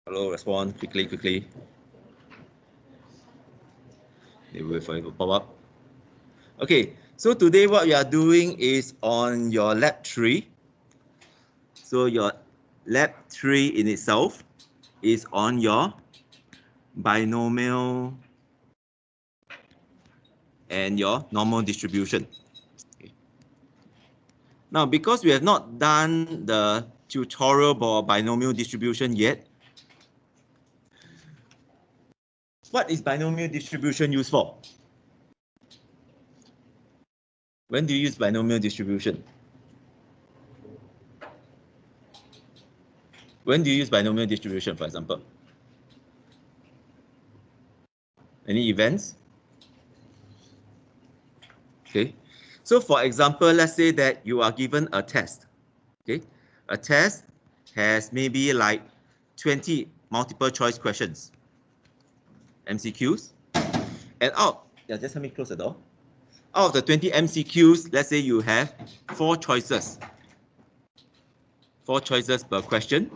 Hello, respond quickly. They will wait for it to pop up. Okay, so today what we are doing is on your lab 3. So your lab 3 in itself is on your binomial and your normal distribution. Okay. Now, because we have not done the tutorial for binomial distribution yet, what is binomial distribution used for? When do you use binomial distribution? When do you use binomial distribution, for example? Any events? Okay. So for example, let's say that you are given a test. Okay. A test has maybe like 20 multiple choice questions, MCQs. And just let me close the door. Out of the 20 MCQs, let's say you have 4 choices. 4 choices per question.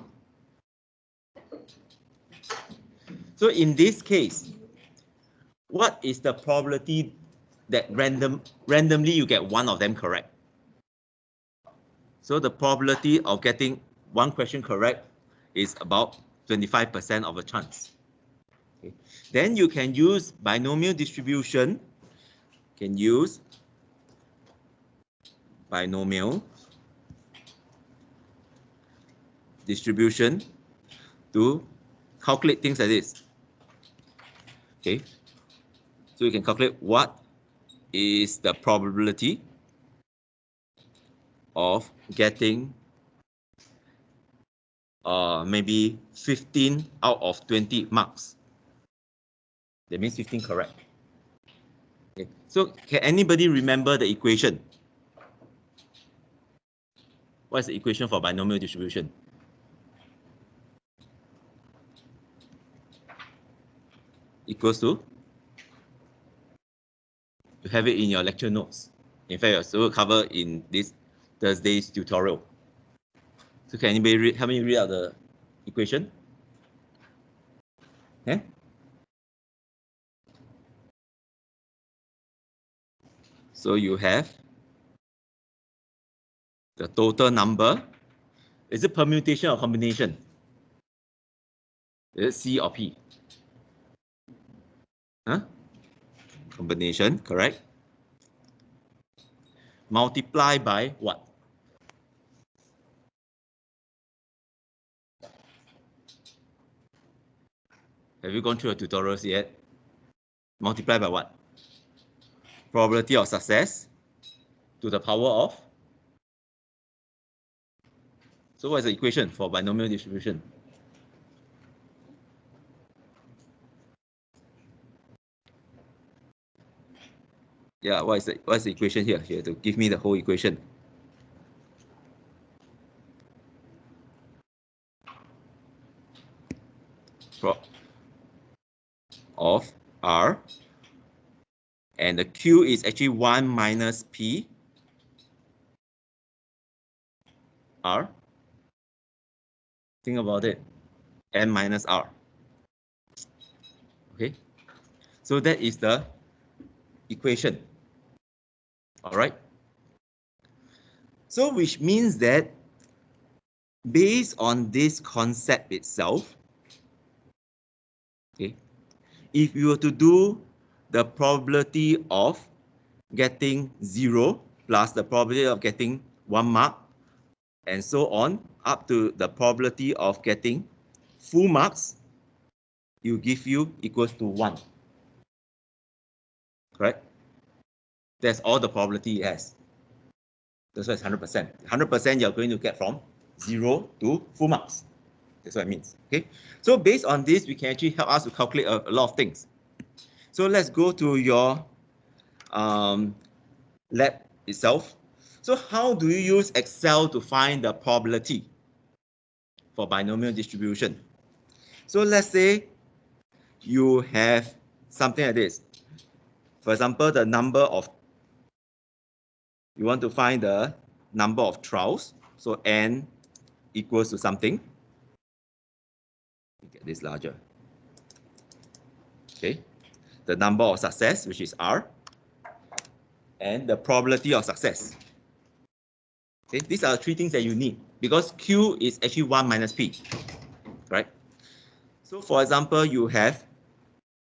So in this case, what is the probability that randomly you get one of them correct? So the probability of getting one question correct is about 25% of a chance. Okay. Then you can use binomial distribution. Can use binomial distribution to calculate things like this. Okay. So you can calculate what is the probability of getting maybe 15 out of 20 marks. That means 15 correct. Okay. So can anybody remember the equation? What is the equation for binomial distribution? Equals to? You have it in your lecture notes. In fact, you're still cover in this Thursday's tutorial. So can anybody help me read out the equation? Yeah? So you have the total number. Is it permutation or combination? Is it C or P? Huh? Combination, correct. Multiply by what? Have you gone through your tutorials yet? Multiply by what? Probability of success to the power of. So what is the equation for binomial distribution? Yeah, what's the equation here? You have to give me the whole equation. Of R, and the Q is actually 1 minus P R. Think about it. N minus R. Okay. So that is the equation. All right. So which means that based on this concept itself, okay, if you were to do the probability of getting 0 plus the probability of getting 1 mark and so on up to the probability of getting full marks, you give you equals to 1. Correct? That's all the probability it has. That's why it's 100%. 100% you're going to get from 0 to full marks. That's what it means. Okay. So based on this, we can actually help us to calculate a lot of things. So let's go to your lab itself. So how do you use Excel to find the probability for binomial distribution? So let's say you have something like this. For example, the number of, you want to find the number of trials. So N equals to something. Get this larger. Okay, the number of success, which is R, and the probability of success. Okay, these are the three things that you need because Q is actually 1 minus P, right? So for example, you have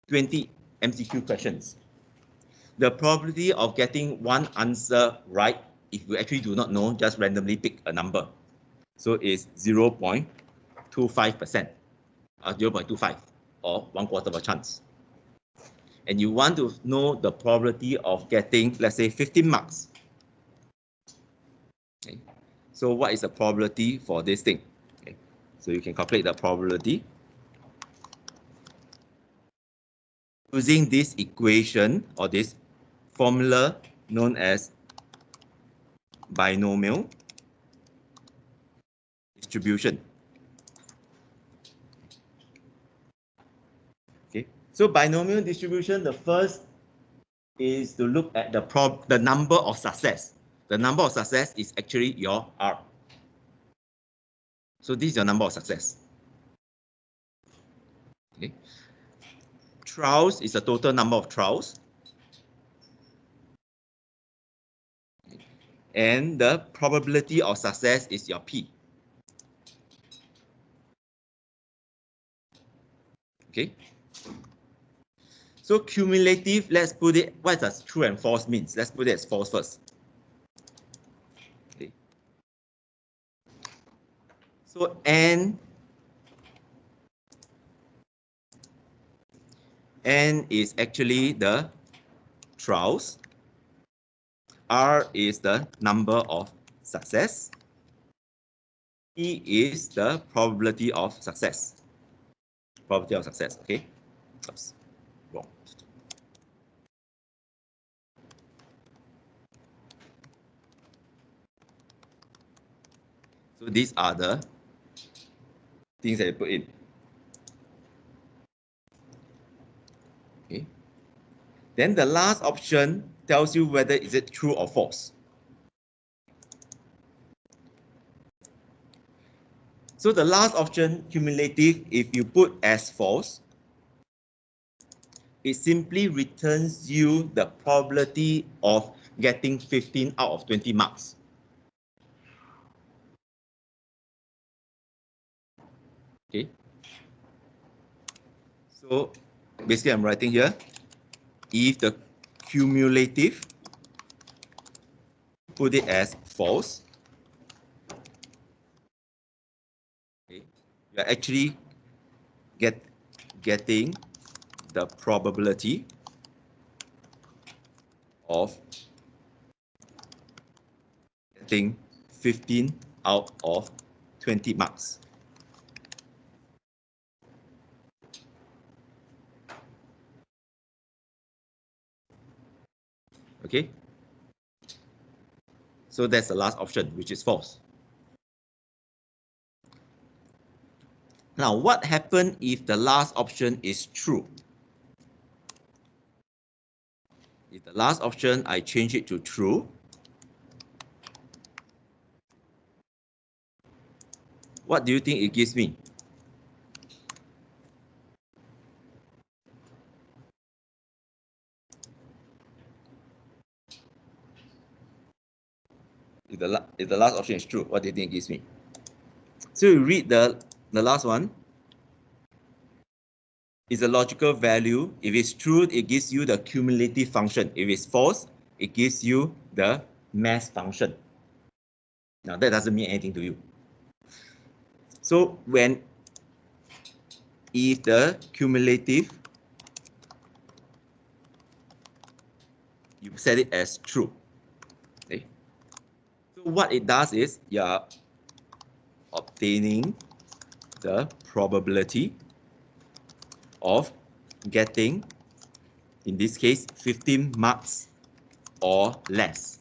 20 MCQ questions. The probability of getting one answer right, if you actually do not know, just randomly pick a number. So it's 0.25%, 0.25, or 1/4 of a chance. And you want to know the probability of getting, let's say, 15 marks. Okay. So what is the probability for this thing? Okay. So you can calculate the probability using this equation or this formula known as binomial distribution. Okay, so binomial distribution, the first is to look at the number of success. The number of success is actually your R. So this is your number of success. Okay. Trials is the total number of trials. And the probability of success is your P. Okay. So cumulative, let's put it, what does true and false means? Let's put it as false first. Okay. So N is actually the trials. R is the number of success. E is the probability of success. Probability of success, okay? Oops, wrong. So these are the things that you put in. Okay. Then the last option tells you whether is it true or false. So the last option, cumulative, if you put as false, it simply returns you the probability of getting 15 out of 20 marks. Okay. So basically I'm writing here, if the cumulative, put it as false, okay, you're actually getting the probability of getting 15 out of 20 marks. Okay. So that's the last option, which is false. Now, what happens if the last option is true? If the last option, I change it to true, what do you think it gives me? If the last option is true, what do you think it gives me? So you read the last one. Is a logical value. If it's true, it gives you the cumulative function. If it's false, it gives you the mass function. Now that doesn't mean anything to you. So if the cumulative, you set it as true. Okay. So what it does is you're obtaining the probability of getting, in this case, 15 marks or less.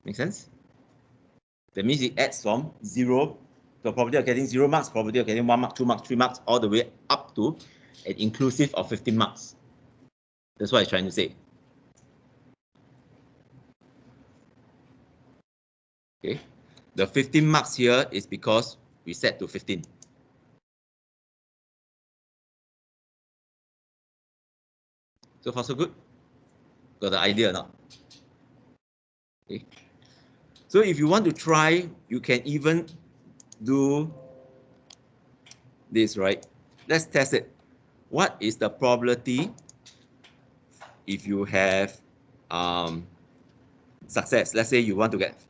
Make sense? That means it adds from 0, the probability of getting 0 marks, probability of getting 1 mark, 2 marks, 3 marks, all the way up to an inclusive of 15 marks. That's what I'm trying to say. Okay. The 15 marks here is because we set to 15. So far so good? Got the idea now? Okay. So if you want to try, you can even do this, right? Let's test it. What is the probability if you have success? Let's say you want to get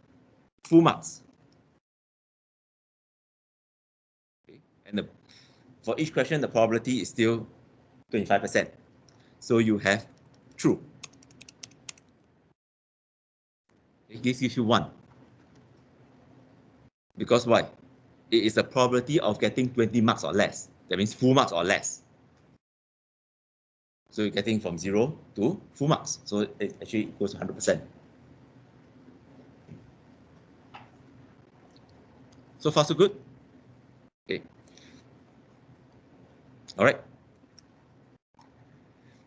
full marks. Okay. And for each question, the probability is still 25%. So you have true. This gives you 1. Because why? It is a probability of getting 20 marks or less. That means full marks or less. So you're getting from 0 to full marks. So it actually equals 100%. So far, so good? Okay. All right.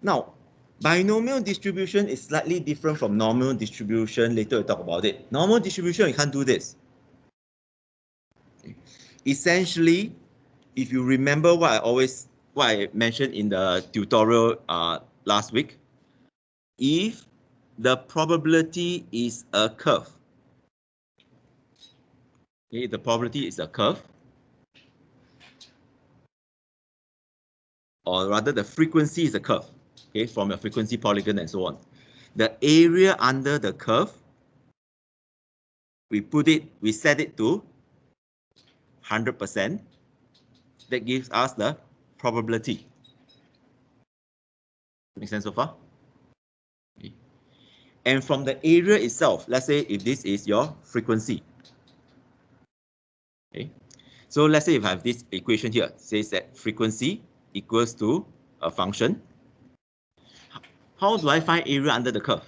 Now, binomial distribution is slightly different from normal distribution. Later we'll talk about it. Normal distribution, you can't do this. Okay. Essentially, if you remember what I mentioned in the tutorial last week, if the probability is a curve, okay, the probability is a curve, or rather the frequency is a curve, okay, from a frequency polygon and so on. The area under the curve, we set it to 100%. That gives us the probability. Make sense so far? Okay. And from the area itself, let's say if this is your frequency. Okay. So let's say if I have this equation here, says that frequency equals to a function. How do I find area under the curve?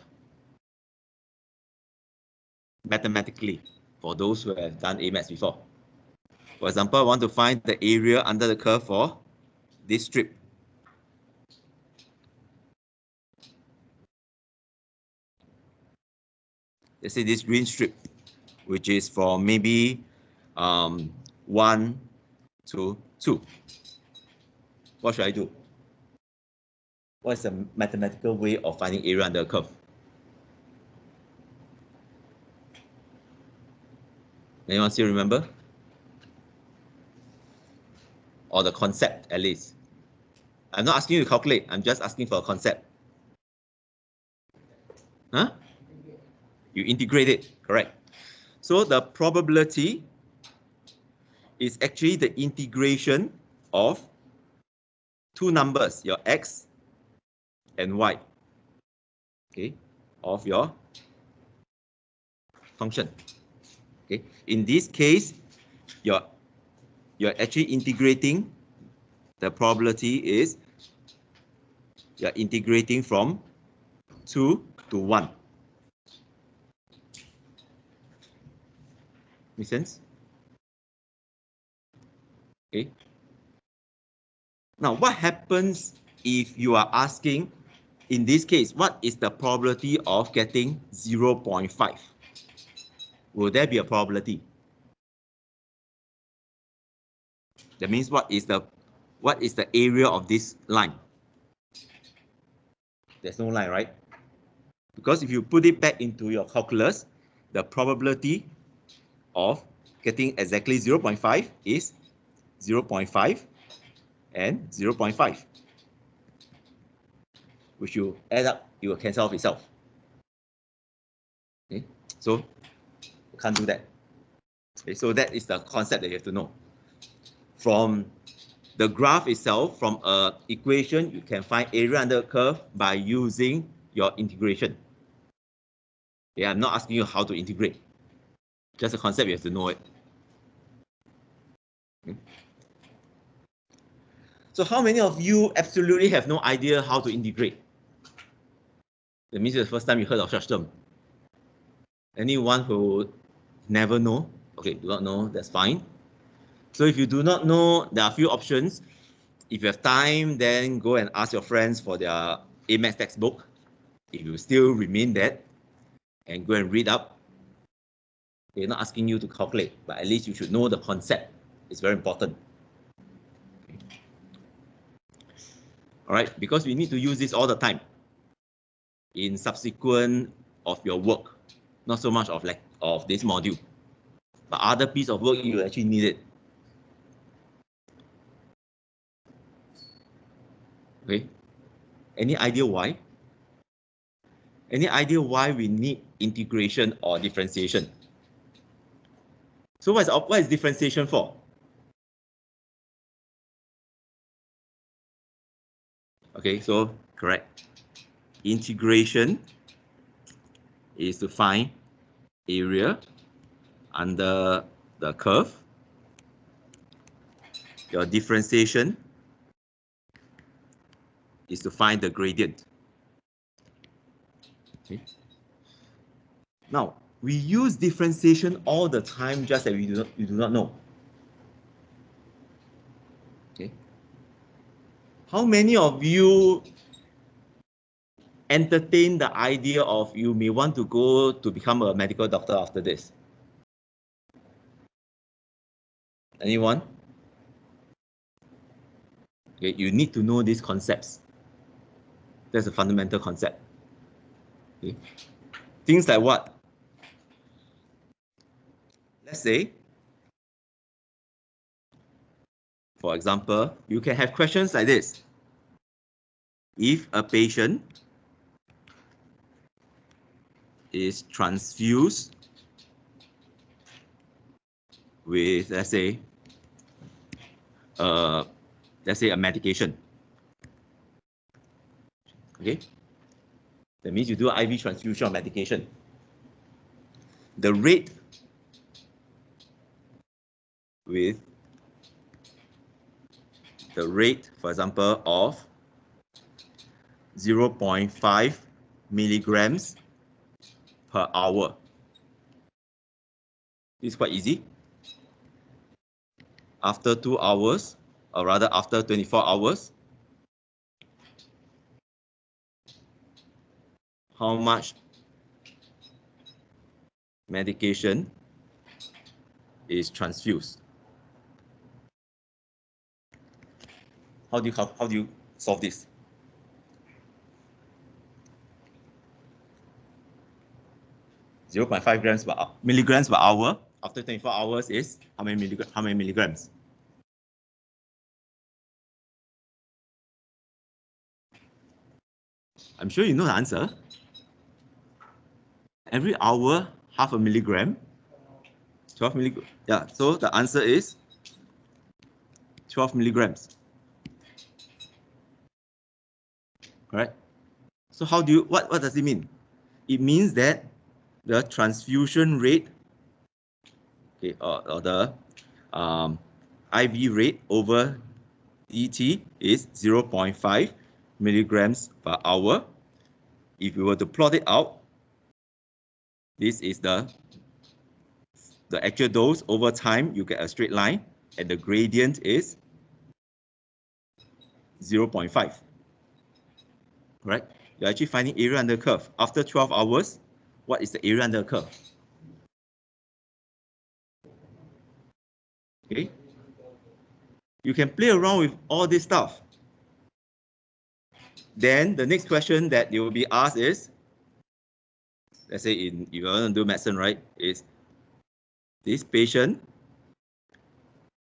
Mathematically, for those who have done A-maths before. For example, I want to find the area under the curve for this strip. Let's say this green strip, which is from maybe 1 to 2. What should I do? What is the mathematical way of finding area under a curve? Anyone still remember? Or the concept, at least. I'm not asking you to calculate. I'm just asking for a concept. Huh? You integrate it, correct. So the probability is actually the integration of two numbers, your x and y, okay, of your function. Okay, in this case, you're actually integrating. The probability is you're integrating from 2 to 1. Make sense? Okay. Now, what happens if you are asking, in this case, what is the probability of getting 0.5? Will there be a probability? That means what is the area of this line? There's no line, right? Because if you put it back into your calculus, the probability of getting exactly 0.5 is 0.5 and 0.5. Which you add up, it will cancel off itself. Okay, so you can't do that. Okay, so that is the concept that you have to know. From the graph itself, from an equation, you can find area under a curve by using your integration. Yeah, I'm not asking you how to integrate. Just a concept, you have to know it. Okay. So how many of you absolutely have no idea how to integrate? That means it's the first time you heard of such term. Anyone who never know, okay, do not know, that's fine. So if you do not know, there are a few options. If you have time, then go and ask your friends for their A-maths textbook. If you still remain that, and go and read up. They're not asking you to calculate, but at least you should know the concept. It's very important. Okay. All right, because we need to use this all the time in subsequent of your work, not so much of this module, but other piece of work you actually need it. Okay, any idea why? Any idea why we need integration or differentiation? So what is differentiation for? Okay, so correct. Integration is to find area under the curve. Your differentiation is to find the gradient. Okay. Now, we use differentiation all the time, just that you do not know. Okay. How many of you entertain the idea of you may want to go to become a medical doctor after this? Anyone? Okay, you need to know these concepts. That's a fundamental concept. Okay. Things like what? Let's say, for example, you can have questions like this. If a patient is transfused with, let's say a medication, okay? That means you do IV transfusion of medication. The rate for example, of 0.5 milligrams per hour. It's quite easy. After 2 hours, or rather after 24 hours, how much medication is transfused? How do you solve this? milligrams per hour after 24 hours is how many milligrams? I'm sure you know the answer. Every hour, half a milligram. 12 milligrams. Yeah, so the answer is 12 milligrams. Correct? So what does it mean? It means that the transfusion rate, okay, or the IV rate over DT is 0.5 milligrams per hour. If you were to plot it out, this is the actual dose over time. You get a straight line, and the gradient is 0.5. Right? You're actually finding area under the curve. After 12 hours, what is the area under the curve? Okay. You can play around with all this stuff. Then the next question that you will be asked is, let's say if you want to do medicine, right, is this patient,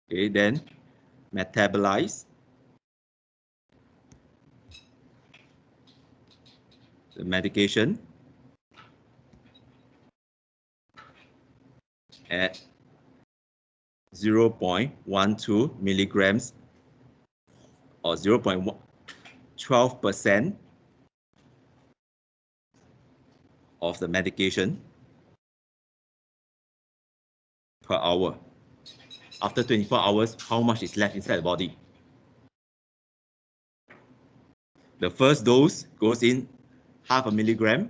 okay, then metabolize the medication at 0.12 milligrams or 0.12% of the medication per hour. After 24 hours, how much is left inside the body? The first dose goes in half a milligram.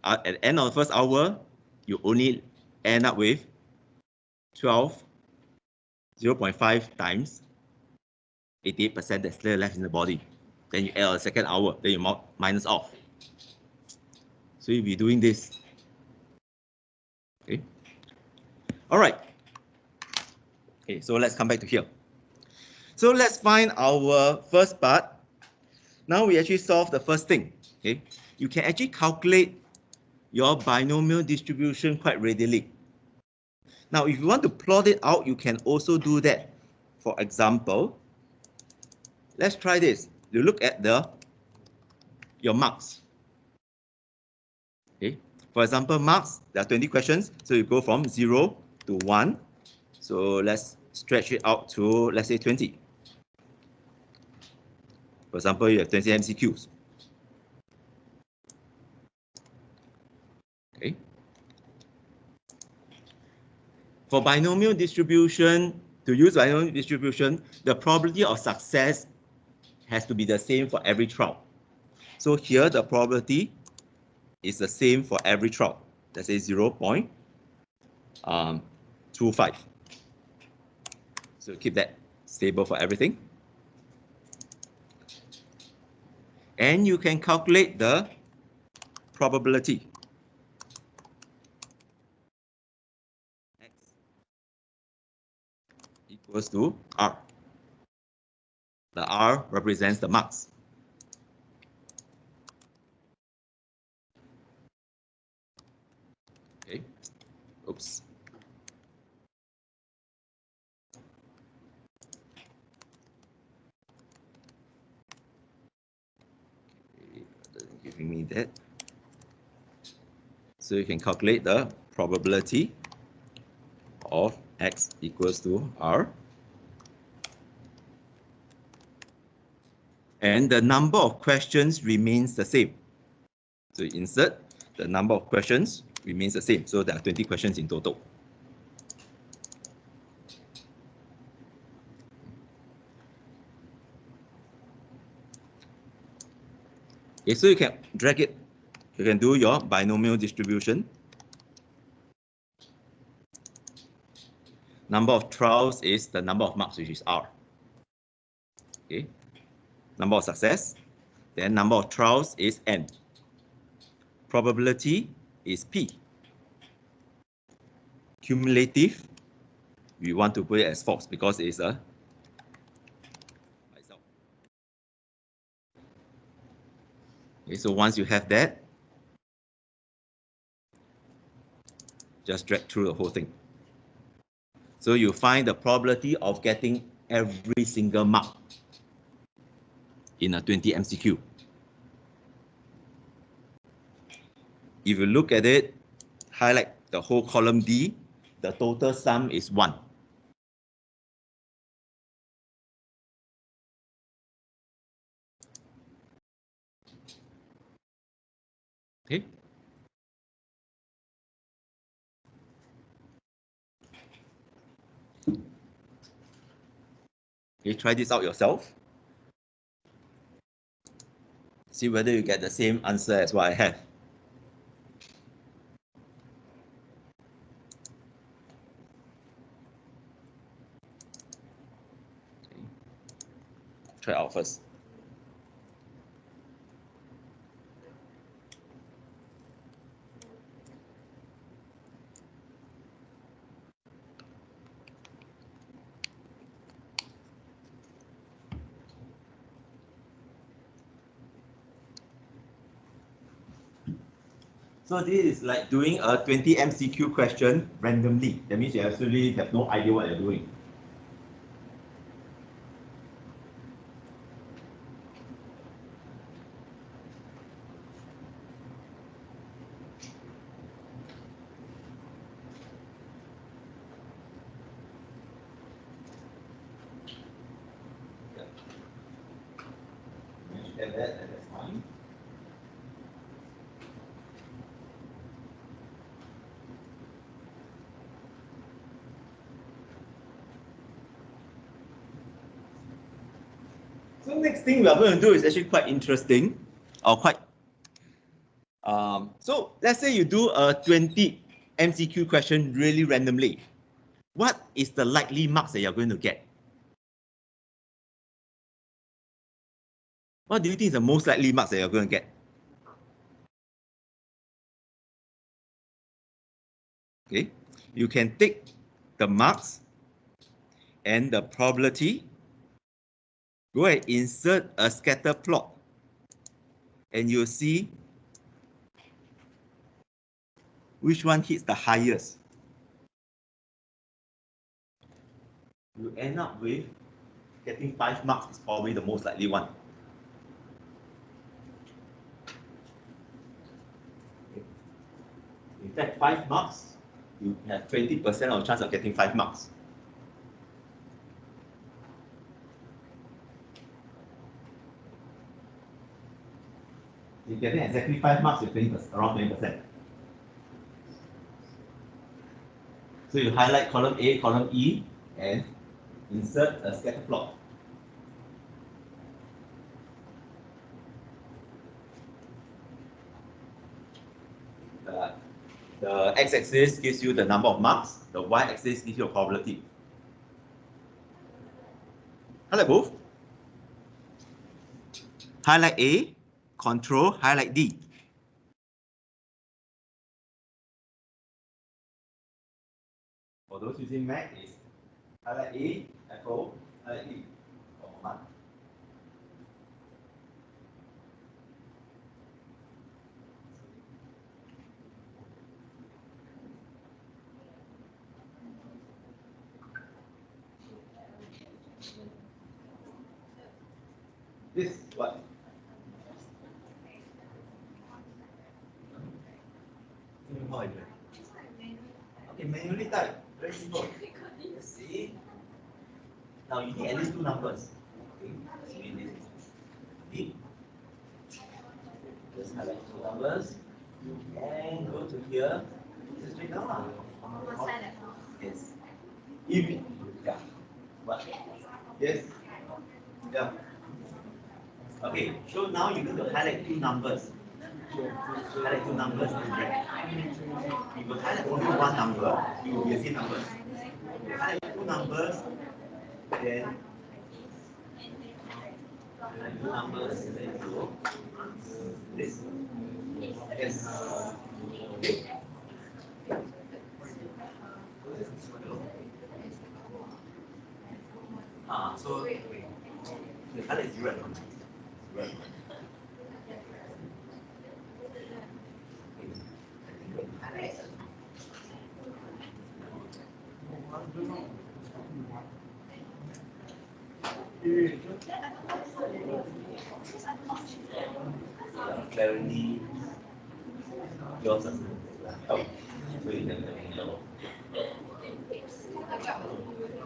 At the end of the first hour, you only end up with 0.5 times 88% that's still left in the body. Then you add a second hour, then you minus off. So you'll be doing this Okay. All right. Okay, so let's come back to here. So let's find our first part. Now we actually solve the first thing. Okay, you can actually calculate your binomial distribution quite readily. Now, if you want to plot it out, you can also do that. For example, let's try this. You look at your marks. Okay. For example, marks, there are 20 questions. So you go from 0 to 1. So let's stretch it out to, let's say, 20. For example, you have 20 MCQs. Okay. For binomial distribution, to use binomial distribution, the probability of success has to be the same for every trial. So here, the probability is the same for every trial. Let's say 0.25. So keep that stable for everything. And you can calculate the probability. X equals to R. The R represents the marks. Okay. Oops. Okay, doesn't giving me that. So you can calculate the probability of X equals to R. And the number of questions remains the same. So you insert, the number of questions remains the same. So there are 20 questions in total. Okay, so you can drag it. You can do your binomial distribution. Number of trials is the number of marks, which is R. Okay. Number of success. Then number of trials is N. Probability is P. Cumulative, we want to put it as false because it's a myself. Okay, so once you have that, just drag through the whole thing. So you find the probability of getting every single mark in a 20 MCQ. If you look at it, highlight the whole column D, the total sum is 1. Okay. Okay, try this out yourself. See whether you get the same answer as what I have. Okay. Try out first. So this is like doing a 20 MCQ question randomly. That means you absolutely have no idea what you're doing. Once you have that, then that's fine. So next thing we are going to do is actually quite interesting, or quite. So let's say you do a 20 MCQ question really randomly. What is the likely marks that you're going to get? What do you think is the most likely marks that you're going to get? Okay, you can take the marks and the probability, go and insert a scatter plot, and you'll see which one hits the highest. You end up with getting 5 marks is probably the most likely one. In fact, 5 marks, you have 20% of chance of getting 5 marks. You're getting exactly 5 marks with 20%, around 20%. So you highlight column A, column E, and insert a scatter plot. The x-axis gives you the number of marks, the y-axis gives you a probability. Highlight both. Highlight A, control, highlight D. For those using Mac, is highlight A, echo, highlight D. For command. This what? How I do it? Okay, manually type. Very simple. See? Now you need at least 2 numbers. Okay, so you need D. Just highlight 2 numbers and go to here. Just straight down. Yes. If yeah. What? Yes. Yeah. Okay, so now you need to highlight 2 numbers. Highlight 2 numbers in red. If you highlight only 1 number, you will be the same numbers. If you highlight 2 numbers, then highlight 2 numbers, then you go this. Yes. Okay. So the highlight 0. Clarity, yours. Oh, so you can know.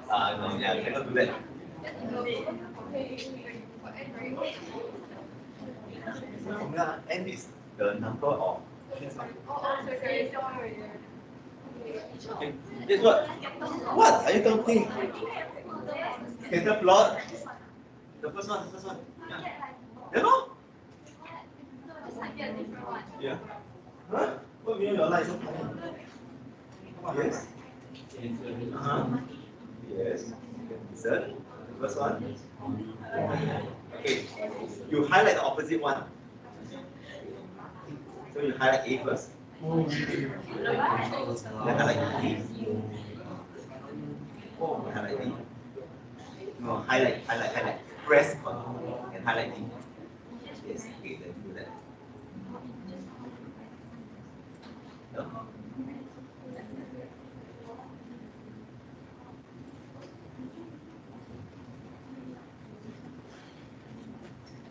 No, yeah, you cannot do that. N is the number of. Okay, guess what? What are you counting? Scatter plot. The first one, the first one. Yeah. You know? Yeah. Huh? What mean your light so tiny? Yes. Yes. Insert. The first one. Okay. You highlight the opposite one. So you highlight A first. Then highlight D. Highlight D. No, highlight. Press on and highlight D. Yes, okay, then do that. No?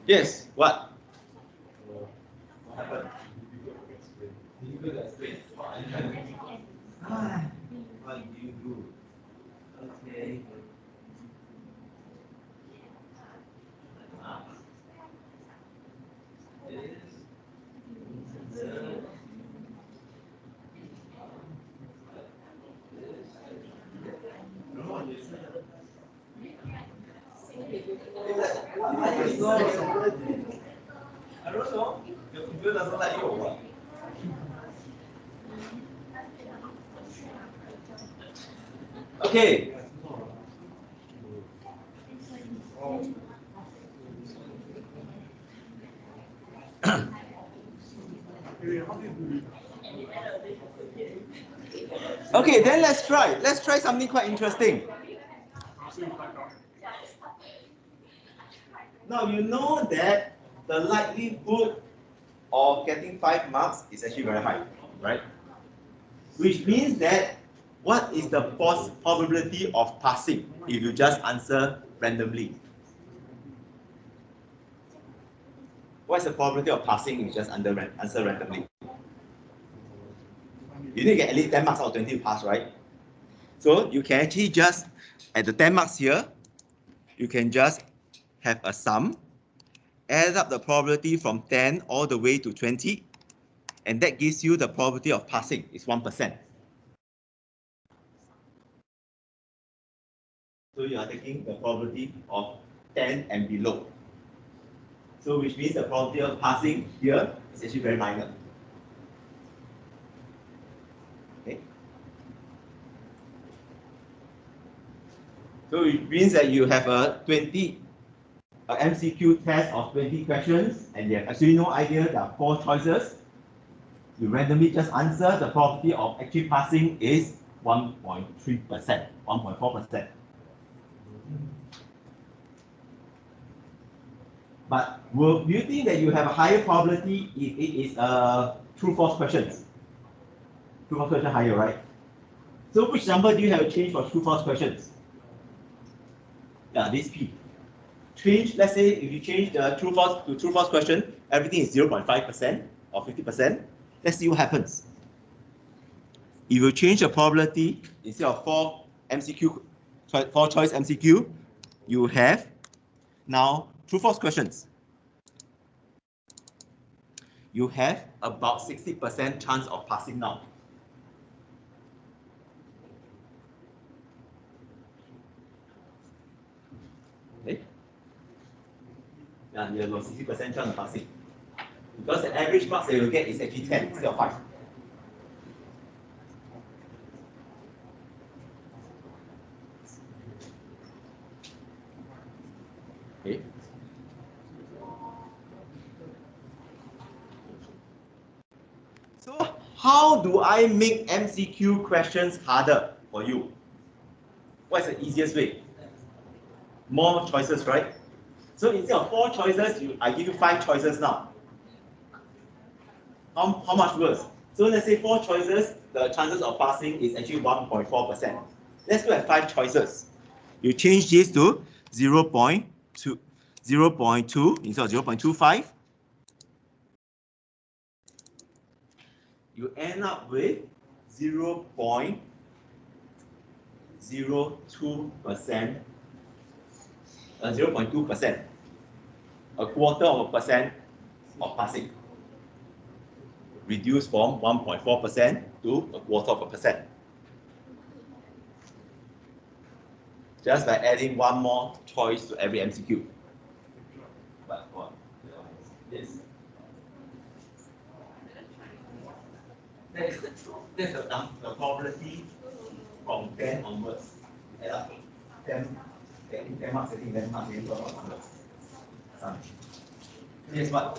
Yes, what? What happened? You could explain. What do you do? Okay. I don't know. Your computer doesn't like you or what? Okay. Okay, then let's try. Let's try something quite interesting. Now you know that the likelihood of getting 5 marks is actually very high, right? Which means that what is the probability of passing if you just answer randomly? What's the probability of passing if you just answer randomly? You need to get at least 10 marks out of 20 to pass, right? So you can actually just, at the 10 marks here, you can just have a sum, add up the probability from 10 all the way to 20, and that gives you the probability of passing is 1%. So you are taking the probability of 10 and below. So which means the probability of passing here is actually very minor. Okay. So it means that you have a MCQ test of 20 questions and you have actually no idea there are 4 choices. You randomly just answer, the probability of actually passing is 1.3%, 1.4%. But do you think that you have a higher probability if it is a true-false questions? True-false question higher, right? So which number do you have to change for true-false questions? Yeah, this P. Change, let's say if you change the true-false to true-false question, everything is 0.5% or 50%. Let's see what happens. If you change the probability, instead of 4 choice MCQ, you have now true-false questions. You have about 60% chance of passing now. Okay? Yeah, you have about 60% chance of passing. Because the average marks that you get is actually 10 instead of 5. Okay. So how do I make MCQ questions harder for you? What's the easiest way? More choices, right? So instead of 4 choices, I give you 5 choices now. How much worse? So let's say 4 choices, the chances of passing is actually 1.4%. Let's go at 5 choices. You change this to 0.2 instead of 0.25. You end up with 0.02%, a quarter of a percent of passing. Reduced from 1.4% to a quarter of a percent. Just by adding one more choice to every MCQ. But yes. That's the probability from 10 onwards. Add up 10 marks, 10 marks, 10 onwards. Yes, what?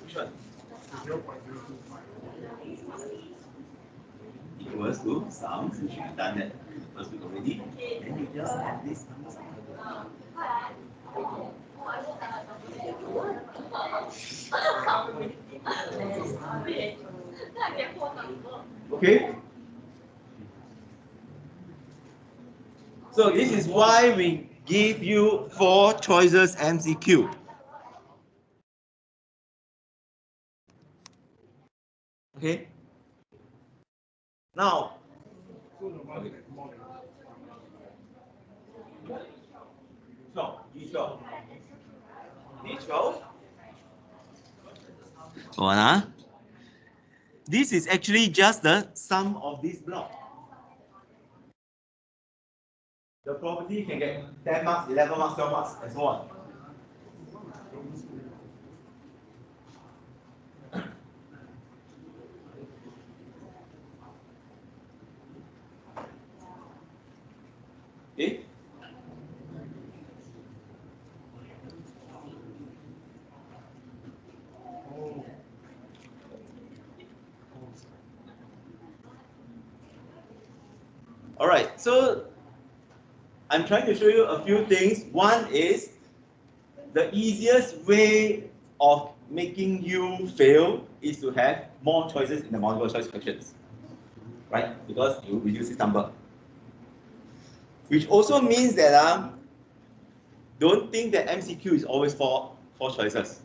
Which one? Equals to sum, which we've done that first week already. Then you just add this numbers up. Okay. So this is why we give you 4 choices MCQ. Okay. Now, D12. This is actually just the sum of this block. The probability can get 10 marks, 11 marks, 12 marks, and so on. Okay. All right, so I'm trying to show you a few things. One is the easiest way of making you fail is to have more choices in the multiple choice questions, right? Because you reduce this number. Which also means that don't think that MCQ is always four choices.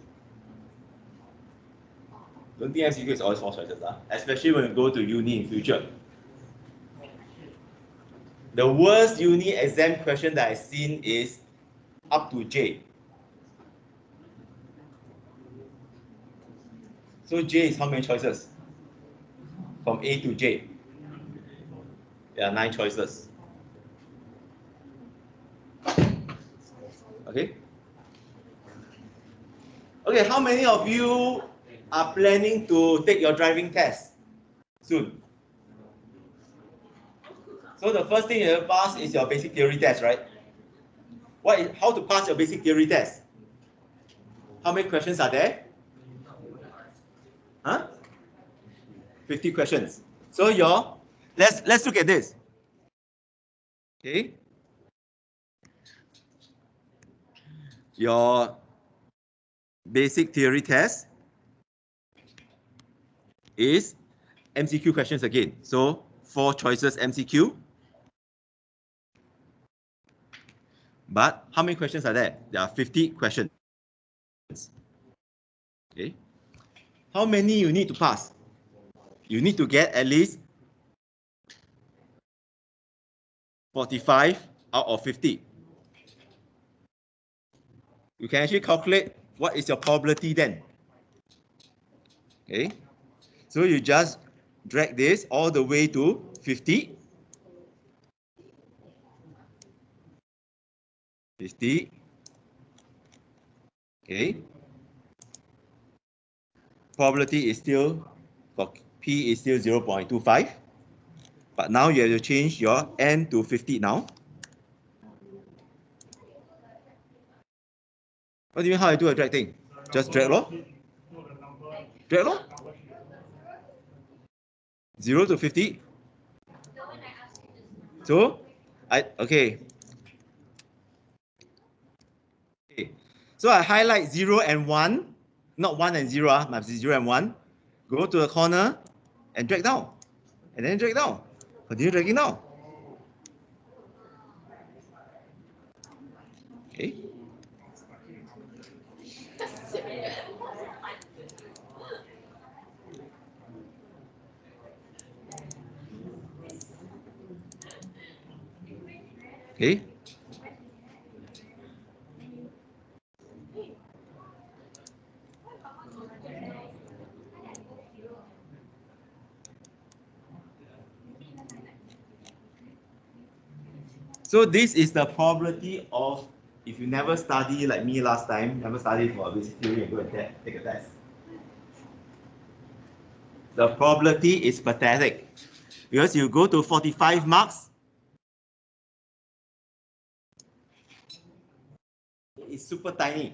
Don't think MCQ is always four choices, especially when you go to uni in future. The worst uni exam question that I've seen is up to J. So J is how many choices? From A to J. There are 9 choices. Okay? Okay, how many of you are planning to take your driving test soon? So the first thing you have to pass is your basic theory test, right? How to pass your basic theory test? How many questions are there? Huh? 50 questions. So let's look at this. Okay. Your basic theory test is MCQ questions again. So 4 choices MCQ. But how many questions are there? There are 50 questions. Okay. How many you need to pass? You need to get at least 45 out of 50. You can actually calculate what is your probability then. Okay. So you just drag this all the way to 50. 50. Okay. Probability is still, for P is still 0.25. But now you have to change your N to 50 now. What do you mean how I do a drag thing? Just drag lor. Drag lor. 0 to 50. So, okay. So I highlight 0 and 1. Not 1 and 0, must be 0 and 1. Go to the corner and drag down. And then drag down. Continue dragging down. Okay. Okay. So this is the probability of, if you never study like me last time, never study for a basic theory and go and take a test. The probability is pathetic because you go to 45 marks, it's super tiny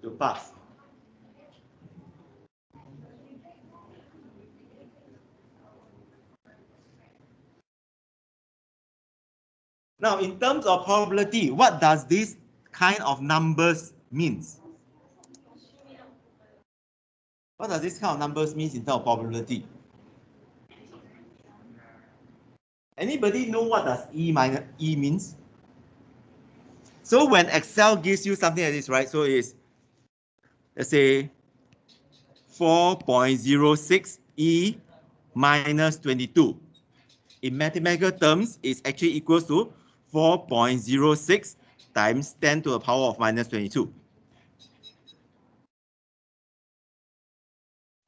to pass. Now, in terms of probability, what does this kind of numbers means? What does this kind of numbers means in terms of probability? Anybody know what does E minus E means? So when Excel gives you something like this, right? So it's, let's say, 4.06 E minus 22. In mathematical terms, it's actually equals to 4.06 times 10 to the power of minus 22.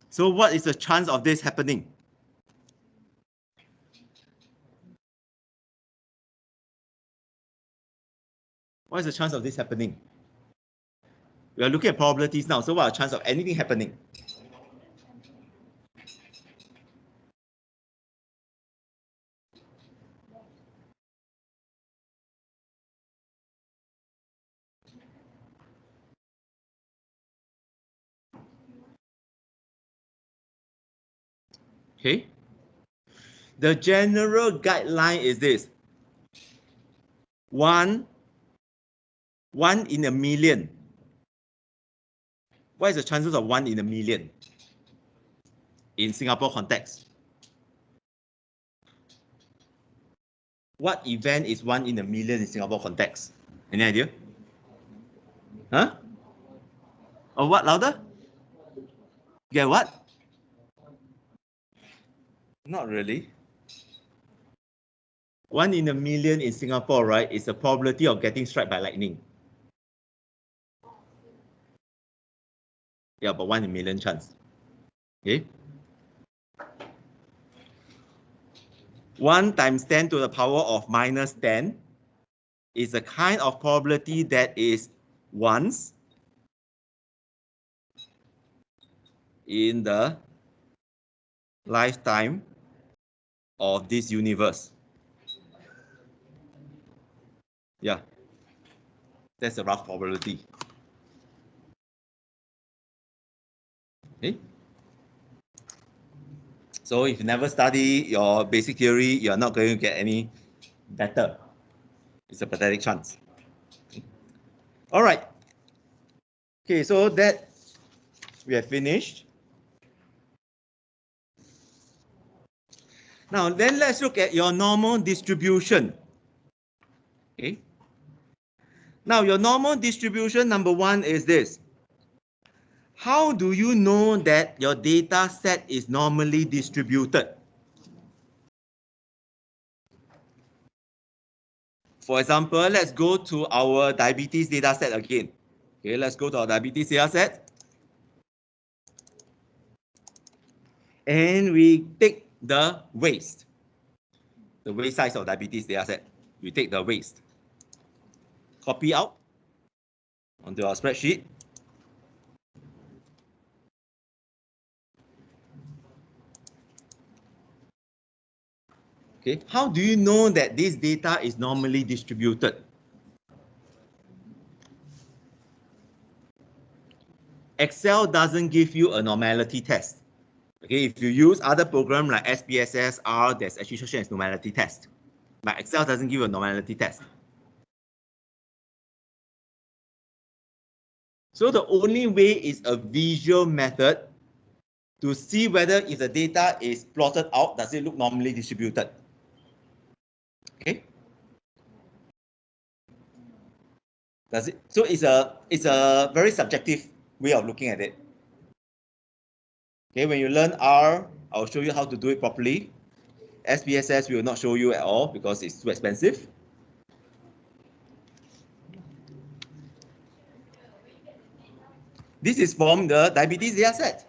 So what is the chance of this happening? What is the chance of this happening? We are looking at probabilities now. So what are the chances of anything happening? Okay. The general guideline is this. One in a million. What is the chances of 1 in a million in Singapore context? What event is 1 in a million in Singapore context? Any idea? Huh? Or what, louder? Yeah, what? Not really. 1 in a million in Singapore, right, is the probability of getting struck by lightning. Yeah, but 1 in a million chance. Okay. 1 times 10 to the power of minus 10 is a kind of probability that is once in the lifetime of this universe. Yeah, that's a rough probability. Okay. So if you never study your basic theory, you're not going to get any better. It's a pathetic chance. All right. Okay, so that we have finished. Now, then let's look at your normal distribution. Okay. Now, your normal distribution, number one, is this. How do you know that your data set is normally distributed? For example, let's go to our diabetes data set again. Okay, let's go to our diabetes data set. And we take the waist size of diabetes data set. We take the waist. Copy out onto our spreadsheet. Okay, how do you know that this data is normally distributed? Excel doesn't give you a normality test. Okay, if you use other programs like SPSS, R, there's actually such as normality test. But Excel doesn't give you a normality test. So the only way is a visual method to see whether if the data is plotted out, does it look normally distributed? Okay. Does it? So it's a very subjective way of looking at it. Okay, when you learn R, I'll show you how to do it properly. SPSS will not show you at all because it's too expensive. This is from the diabetes data set.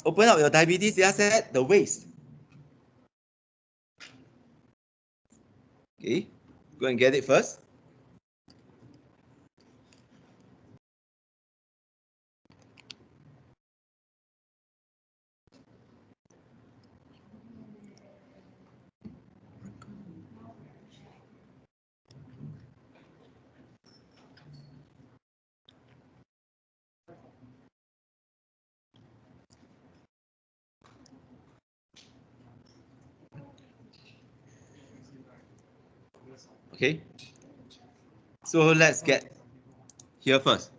Open up your diabetes data set, the waist. Okay, go and get it first. Okay, so let's get here first.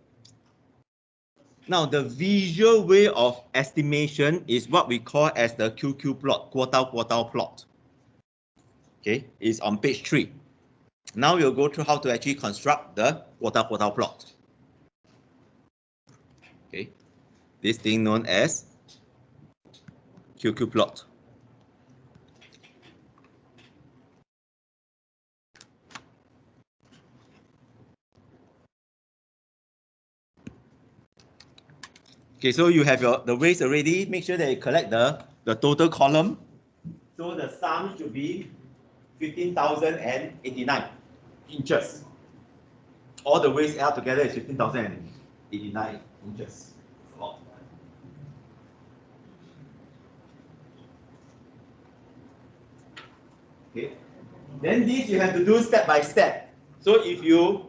Now, the visual way of estimation is what we call as the QQ plot, quartile plot. Okay, it's on page 3. Now we'll go through how to actually construct the quartile plot. Okay, this thing known as QQ plot. Okay, so you have the waist already. Make sure that you collect the total column. So the sum should be 15,089 inches. All the waist out together is 15,089 inches. Okay. Then this you have to do step by step. So if you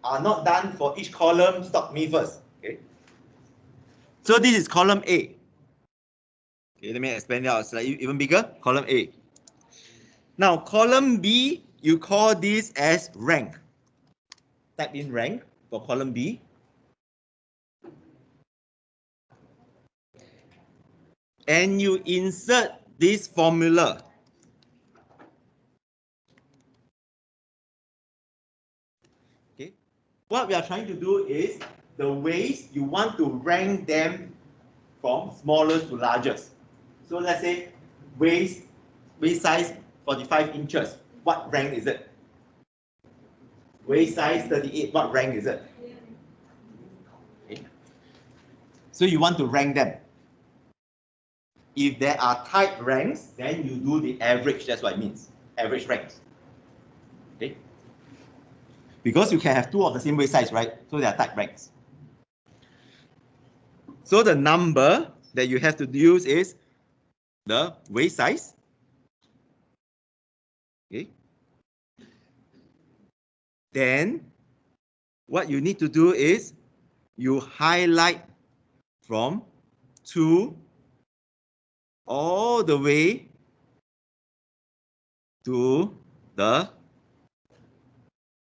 are not done for each column, stop me first. Okay. So this is column A. Okay, let me expand it out slightly even bigger. Column A. Now, column B, you call this as rank. Type in rank for column B. And you insert this formula. Okay. What we are trying to do is the ways you want to rank them from smallest to largest. So let's say waist size 45 inches. What rank is it? Waist size 38. What rank is it? Okay. So you want to rank them. If there are type ranks, then you do the average. That's what it means. Average ranks. Okay. Because you can have two of the same waist size, right? So they are type ranks. So the number that you have to use is the waist size. Okay. Then what you need to do is you highlight from 2 all the way to the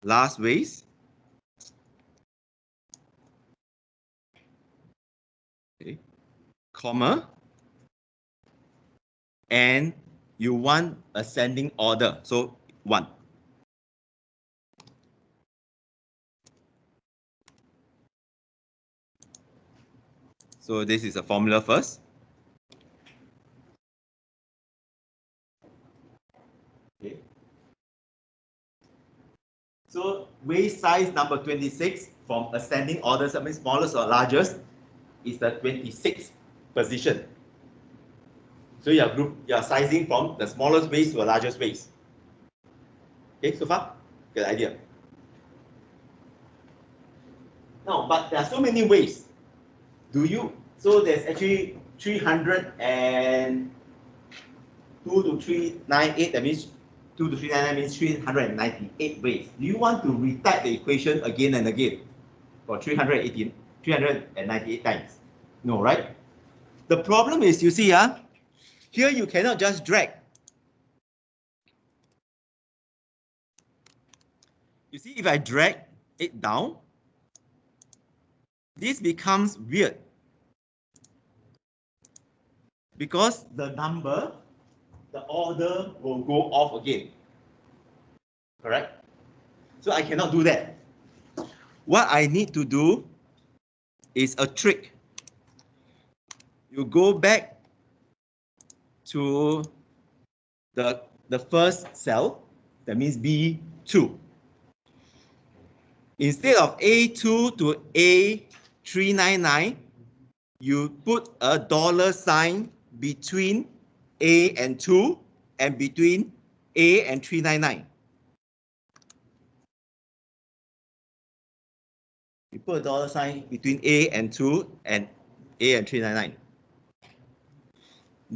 last waist. Okay. Comma. And you want ascending order. So 1. So this is a formula first. Okay. So waist size number 26 from ascending order, that means smallest or largest, is the 26th position. So you are sizing from the smallest waist to the largest waist. Okay, so far? Good idea. Now, but there are so many ways. So there's actually 302 to 398, that means 2 to 399 means 398 ways. Do you want to retype the equation again and again for 398 times? No, right? The problem is, you see, here you cannot just drag. You see, if I drag it down, this becomes weird. Because the number, the order will go off again. Correct? So I cannot do that. What I need to do is a trick. You go back to the first cell, that means B2. Instead of A2 to A399, you put a $ between A and 2 and between A and 399. You put a $ between A and 2 and A and 399.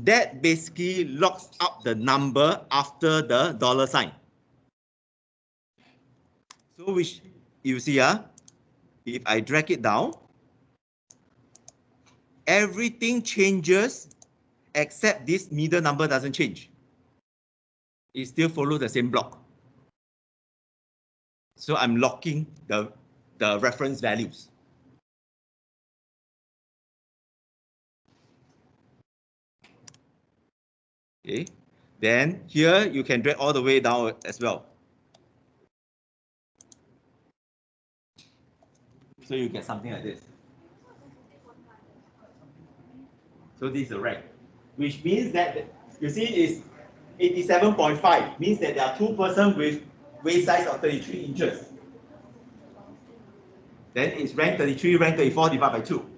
That basically locks up the number after the $. So which you see, if I drag it down, everything changes except this middle number doesn't change. It still follows the same block. So I'm locking the reference values. Okay. Then here you can drag all the way down as well. So you get something like this. So this is the rank, which means that you see is 87.5, means that there are 2 persons with waist size of 33 inches. Then it's rank 33, rank 34 divided by 2.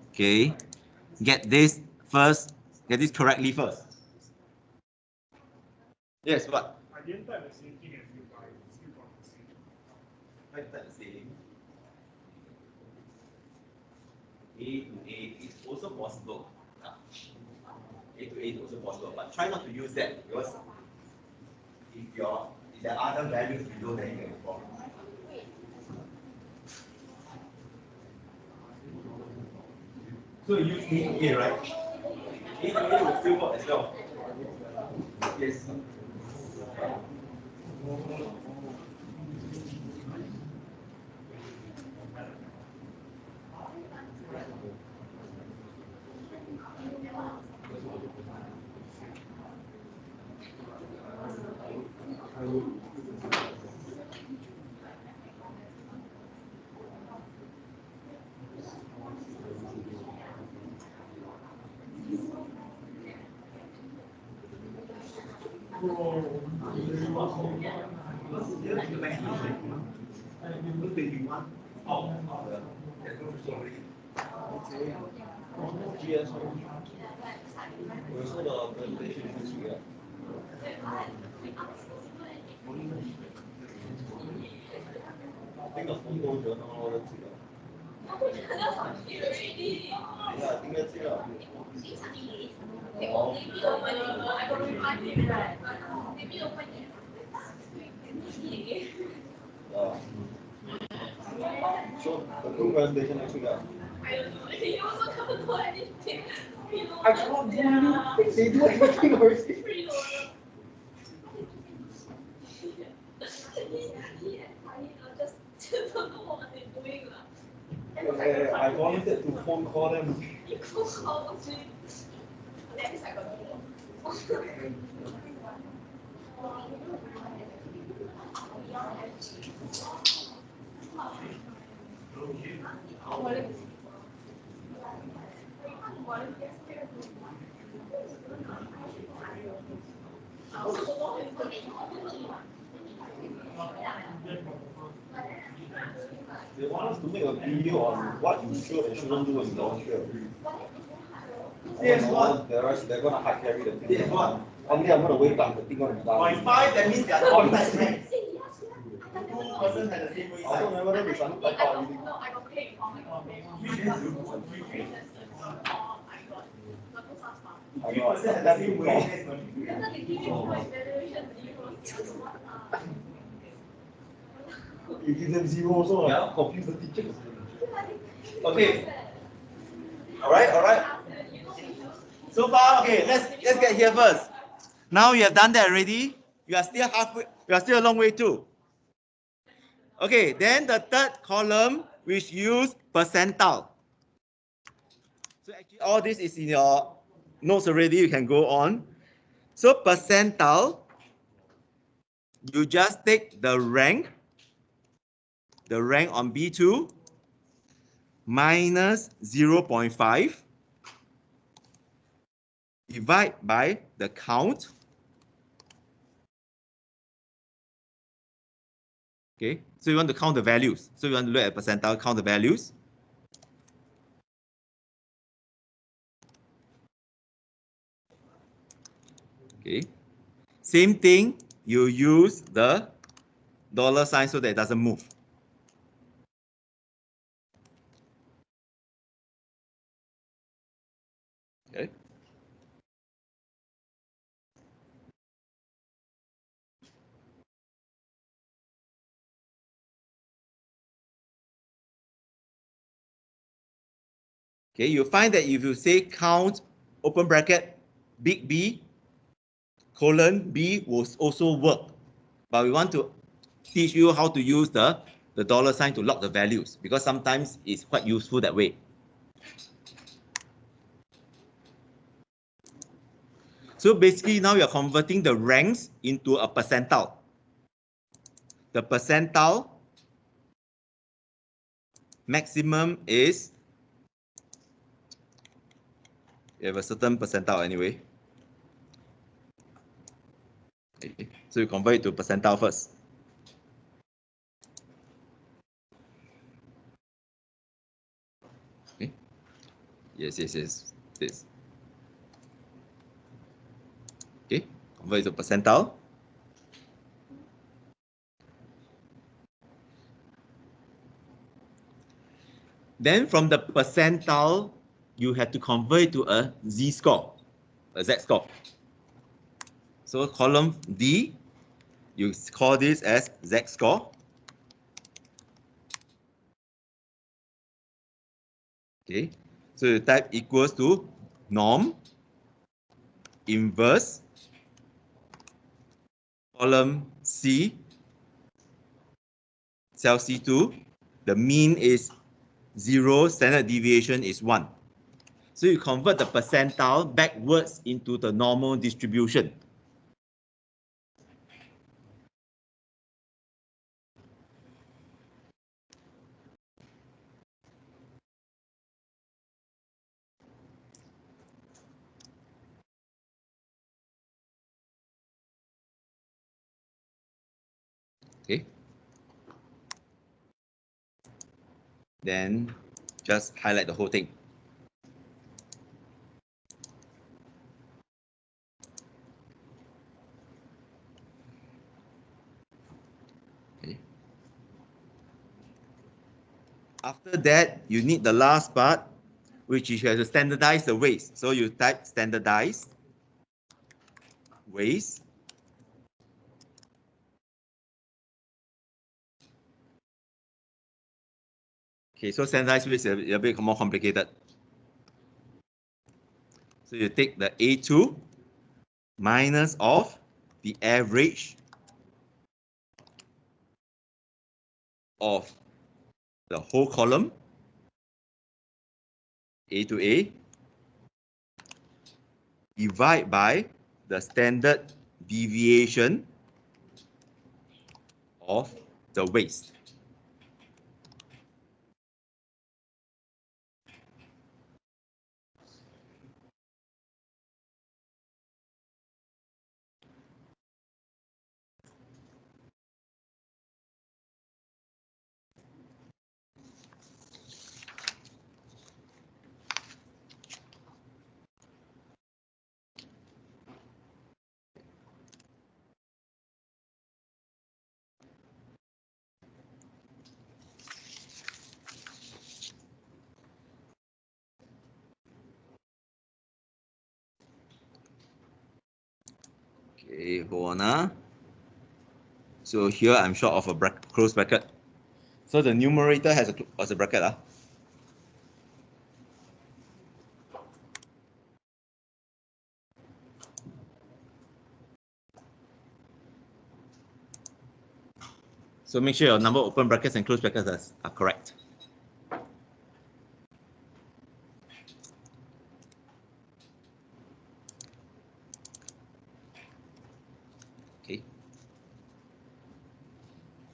Okay, get this correctly first. Yes, what? I didn't type the same thing as you, but I still got the same. I type the same. A to A is also possible. A to A is also possible, but try not to use that because if there are other values below, then you get a problem. So you use A to A, right? A to A will still work as well. Yes. So the two presentation next week. I don't know. You also can't do anything. I cannot do anything. They do everything already. Just don't know what they're doing. I wanted to phone call them. You phone call them. At least I got They want us to make a video on what you should and shouldn't do when you don't sure. Yes, what? They're gonna hard carry the thing. Yes, what? Only I'm gonna wait up the thing on the down. 0.5, that means they are not nice, right? Two persons had the same weight. I don't remember them, it's not quite out. No, I got paid. Oh my god. I got that same weight. You give them zero also, yeah, confuse the teachers. Okay. All right. So far, okay, let's get here first. Now you have done that already. You are still halfway, you are still a long way too. Okay, then the third column, which use percentile. So actually all this is in your notes already, you can go on. So percentile, you just take the rank on B2 minus 0.5 divide by the count. Okay, so you want to count the values. So you want to look at percentile, count the values. Okay, same thing, you use the dollar sign so that it doesn't move. Okay. Okay, you find that if you say count, open bracket, big B, colon, B will also work. But we want to teach you how to use the dollar sign to log the values, because sometimes it's quite useful that way. So basically now you're converting the ranks into a percentile. The percentile maximum is, you have a certain percentile anyway. Okay. So you convert it to percentile first. Okay. Yes. This. Okay. Convert it to percentile. Then from the percentile, you have to convert it to a z-score, a z-score. So column D, you call this as z-score. Okay. So you type equals to norm, inverse, column C, cell C2, the mean is 0, standard deviation is 1. So you convert the percentile backwards into the normal distribution. Okay. Then just highlight the whole thing. Okay. After that, you need the last part, which is you have to standardize the weights. So you type standardize weights. Okay, so standardized weights is a bit more complicated. So you take the A2 minus of the average of the whole column, A to A, divide by the standard deviation of the waste. Okay, hold on. So here I'm short of a close bracket. So the numerator has a bracket. So make sure your number of open brackets and close brackets are correct. Okay.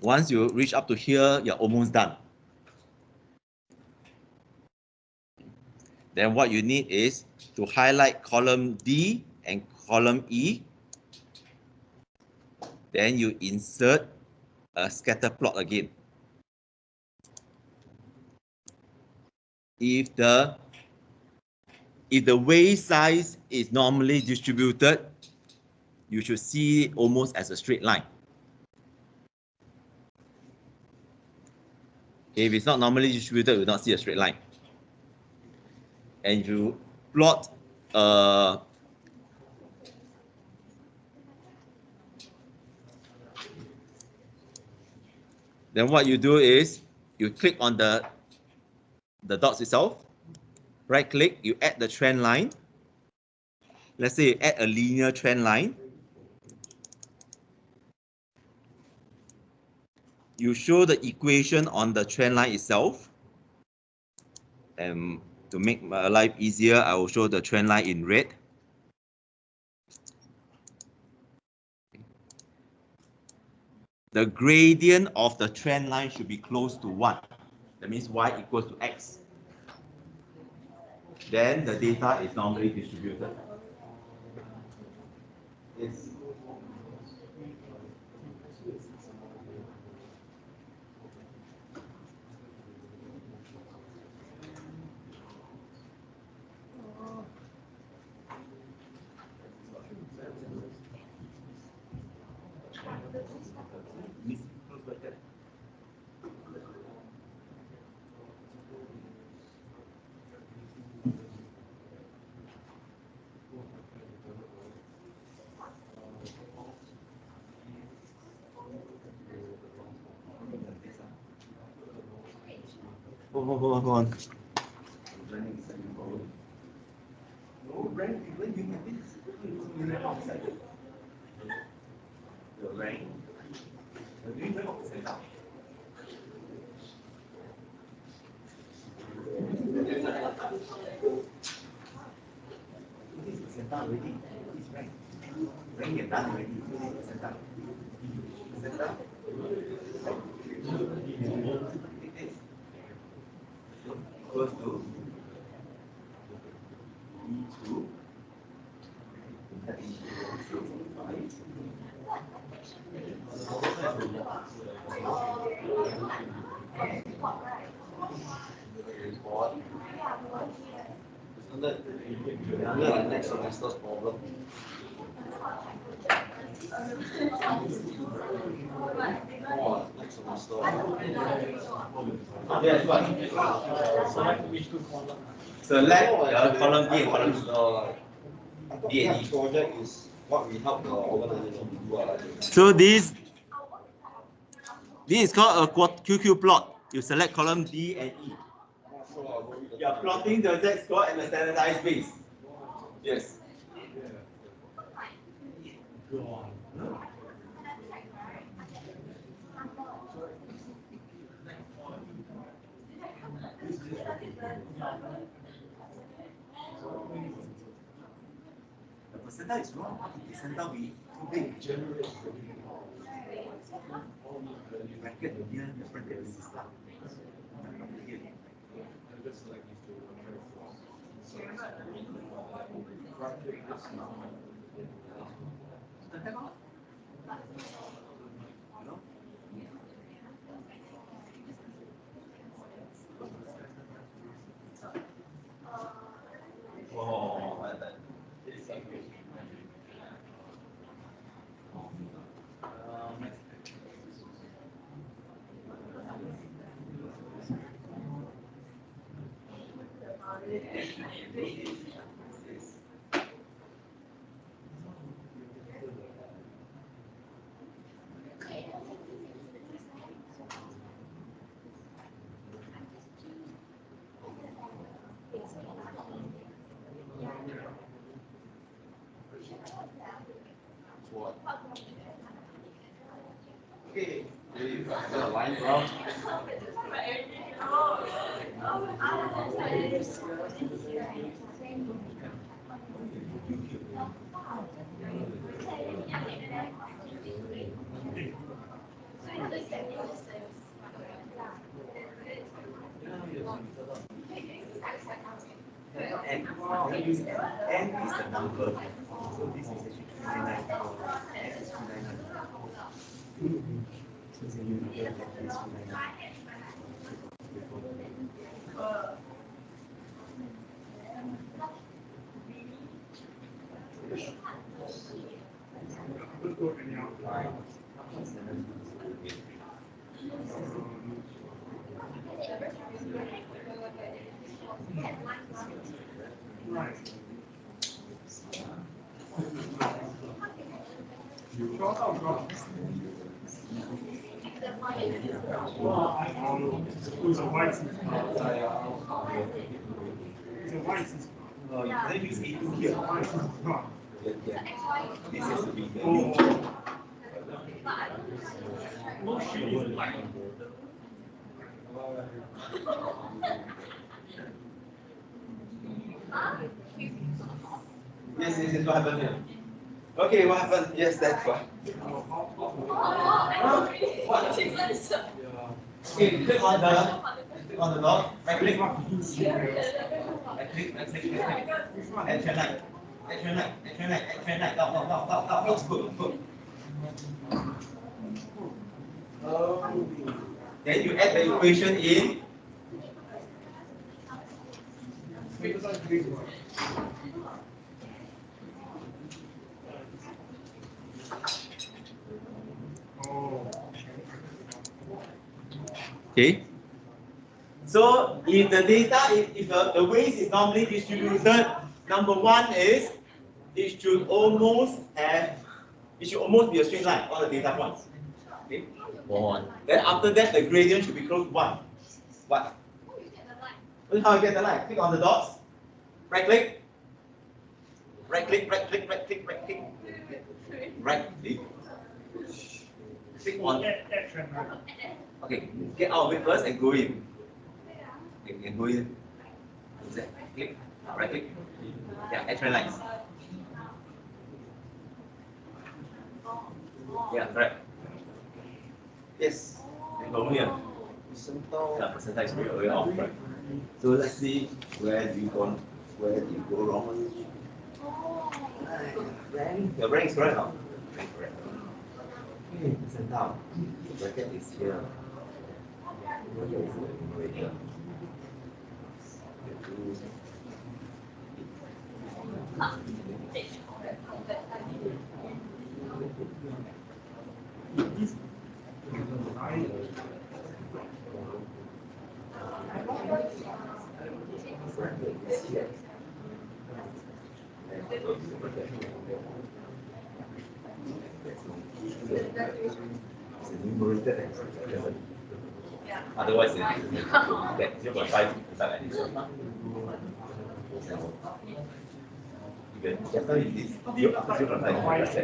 Once you reach up to here, you're almost done. Then what you need is to highlight column D and column E. Then you insert a scatter plot again. If the weight size is normally distributed, you should see it almost as a straight line. If it's not normally distributed, you will not see a straight line. And if you plot then what you do is you click on the dots itself, right click, you add the trend line. Let's say you add a linear trend line. You show the equation on the trend line itself. And to make my life easier, I will show the trend line in red. The gradient of the trend line should be close to 1. That means y equals to x. Then the data is normally distributed. It's hold on. rank when you have this. The rank. The doing rank of percentile. This is percentile already. This rank. Rank is done already. This is percentile. Percentile. Equals to E2 under the next semester's problem. Next semester. Yes, what? Select column D and column E. D and E project is what we help the organization to do. So this is called a QQ plot. You select column D and E. You are plotting the Z-score and the standardized base. Yes. The percentile is wrong. Percentile be too big. Bracket here, the bracket is this one. Okay, the line from N is the number. So this is actually 399. N is 399. So you get that is 399. It's a white system. It's a white system. You can use A2 here. This has to be the Yes, what happened here? Okay, what happened? Yes, that's what. Okay, click on the dot, right click. Right click. Action light. Down. Then you add the equation in. Okay. So if the data, if the weight is normally distributed, number one is it should almost be a straight line, all the data points. Okay. Then after that, the gradient should be close to 1. This is how you get the line. Click on the dots, right click, Right click, right click, right click, right click. Right click. Click on. Okay, get out of it first and go in. Okay, and go in. Click, right click. Yeah, add trend lines. Yeah, correct. Yes, and from here. Yeah, percentile is way off, right? So let's see where do you go wrong. Your rank is correct now. Correct. Okay, percentile. The bracket is here. Bracket is in the numerator. Otherwise, that 0.5 is like this. Just now it is 0.5%.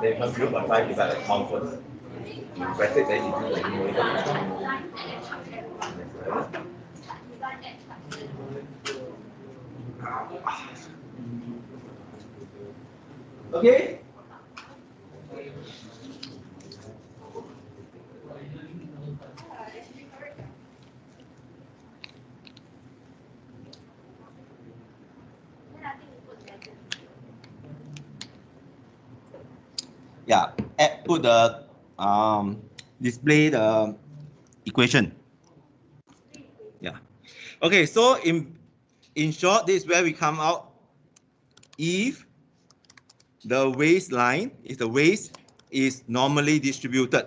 Then from 0.5 is like count first. You press it, then you do the numerator. Okay? Yeah, put the display the equation. Yeah. Okay, so in short, this is where we come out. If the waistline, if the waist is normally distributed.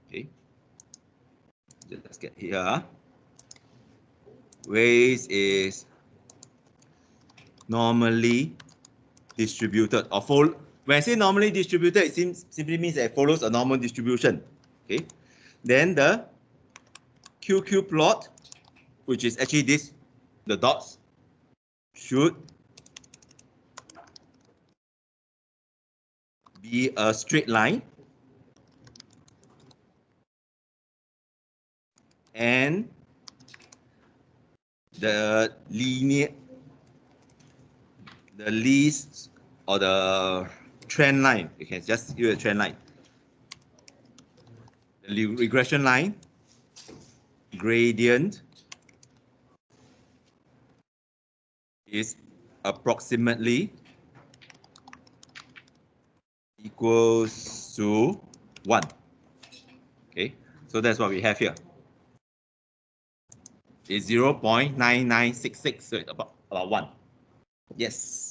Okay. Let's get here. Waist is normally distributed or follow. When I say normally distributed, it simply means that it follows a normal distribution. Okay. Then the QQ plot, which is actually this, the dots, should be a straight line. And the least or the trend line, you can just use a trend line. The regression line, gradient is approximately equals to 1. Okay, so that's what we have here. It's 0.9966, so it's about 1. Yes.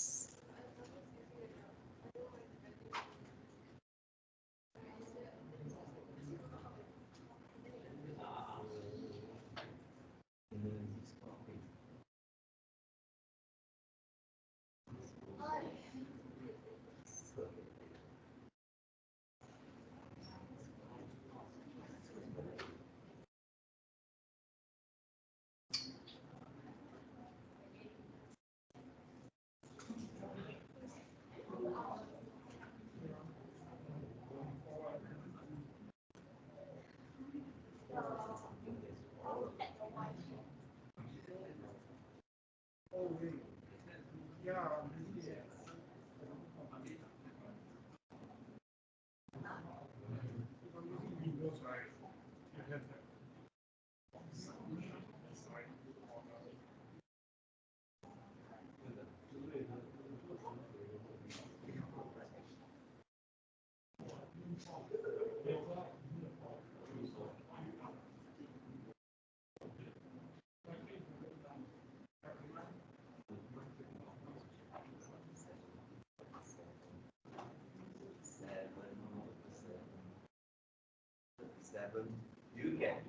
Do you get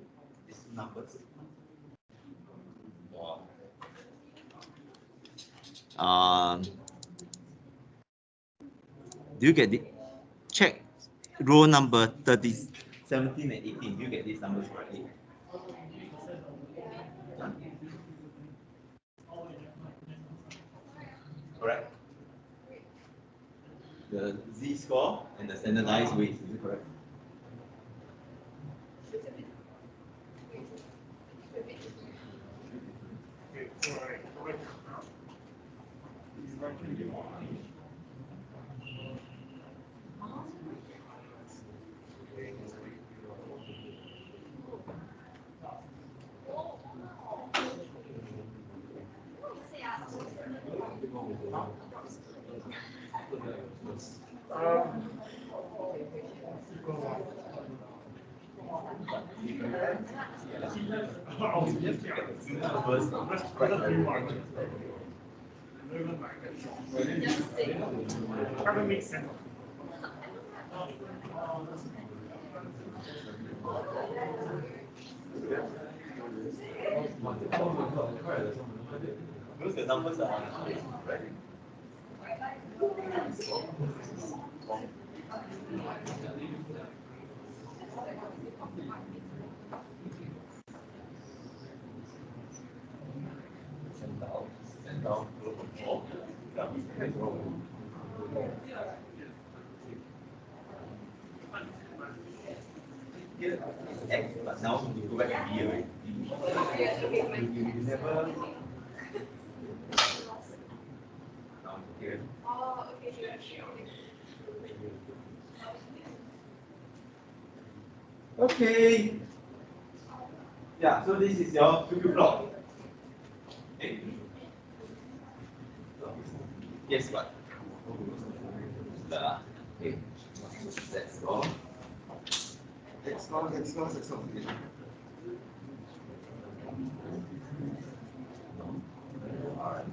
these numbers? Do you get the check row number 30, 17 and 18? Do you get these numbers correctly? Huh? Correct. The z-score and the standardized weight, is it correct? Doesn't make sense. Because the numbers are right. X, but now you go back to B already. You never. Now here. Okay. Yeah, so this is your QQ plot. Okay. Yes, what? Okay. Let's go. Let's go. Alright.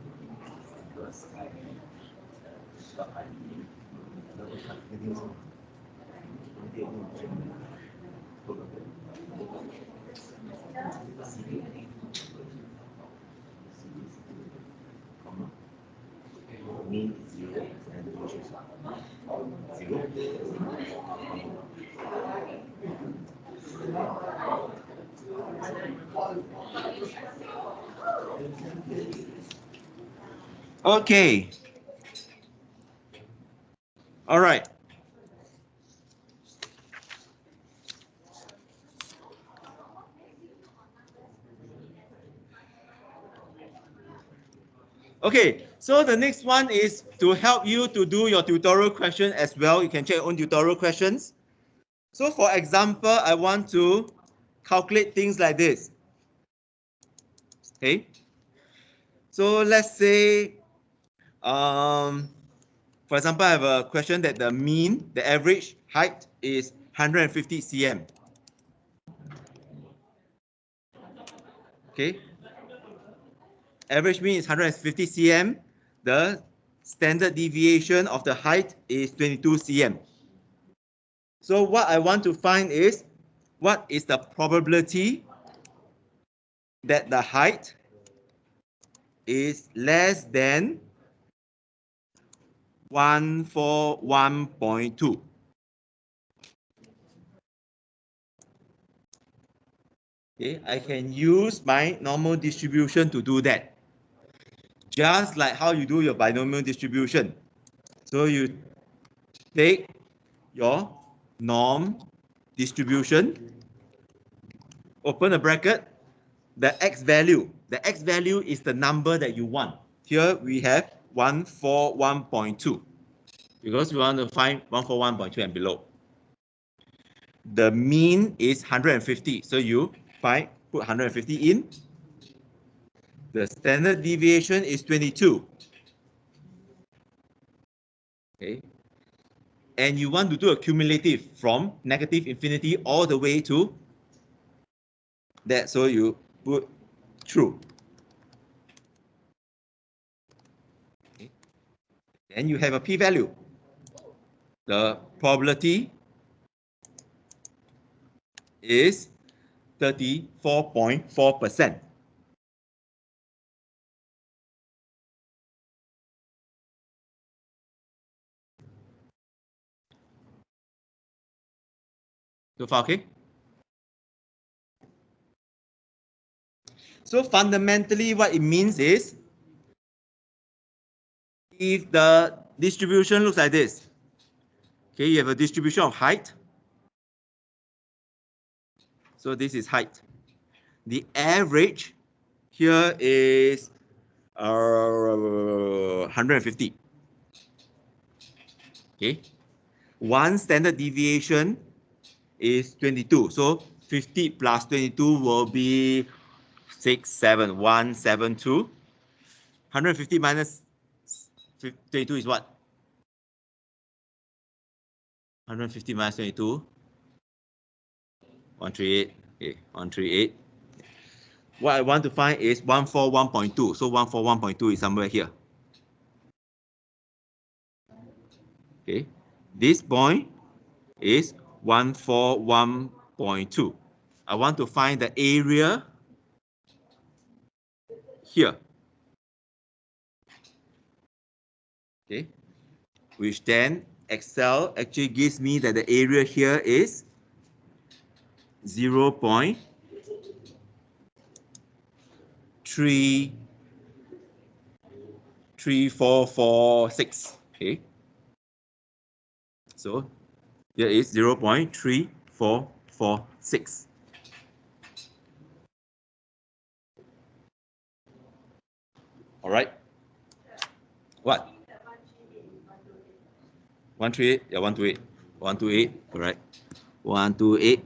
Mean is 0 and you choose 0. Okay. All right. Okay, so the next one is to help you to do your tutorial question as well. You can check your own tutorial questions. So for example, I want to calculate things like this. Okay. So let's say, for example, I have a question that the mean, the average height is 150 cm. Okay. Average mean is 150 cm. The standard deviation of the height is 22 cm. So what I want to find is, what is the probability that the height is less than 141.2? Okay, I can use my normal distribution to do that. Just like how you do your binomial distribution. So you take your norm distribution, open a bracket, the x value. The x value is the number that you want. Here we have 141.2 because we want to find 141.2 and below. The mean is 150, so you put 150 in. The standard deviation is 22. Okay. And you want to do a cumulative from negative infinity all the way to that, so you put true. Okay. Then you have a p-value. The probability is 34.4%. So far, okay? So fundamentally, what it means is, If the distribution looks like this, okay, you have a distribution of height. So this is height. The average here is 150. Okay. One standard deviation is 22. So 50 plus 22 will be 67172. 150 minus 22 is what? 150 minus 22. 138. Okay, 138. What I want to find is 141.2. So 141.2 is somewhere here. Okay. This point is 141.2. I want to find the area here. Okay. Which then Excel actually gives me that the area here is 0.3446. Okay. So here is 0.3446. All right. What? 138. Yeah, 128. 128. Correct. 128.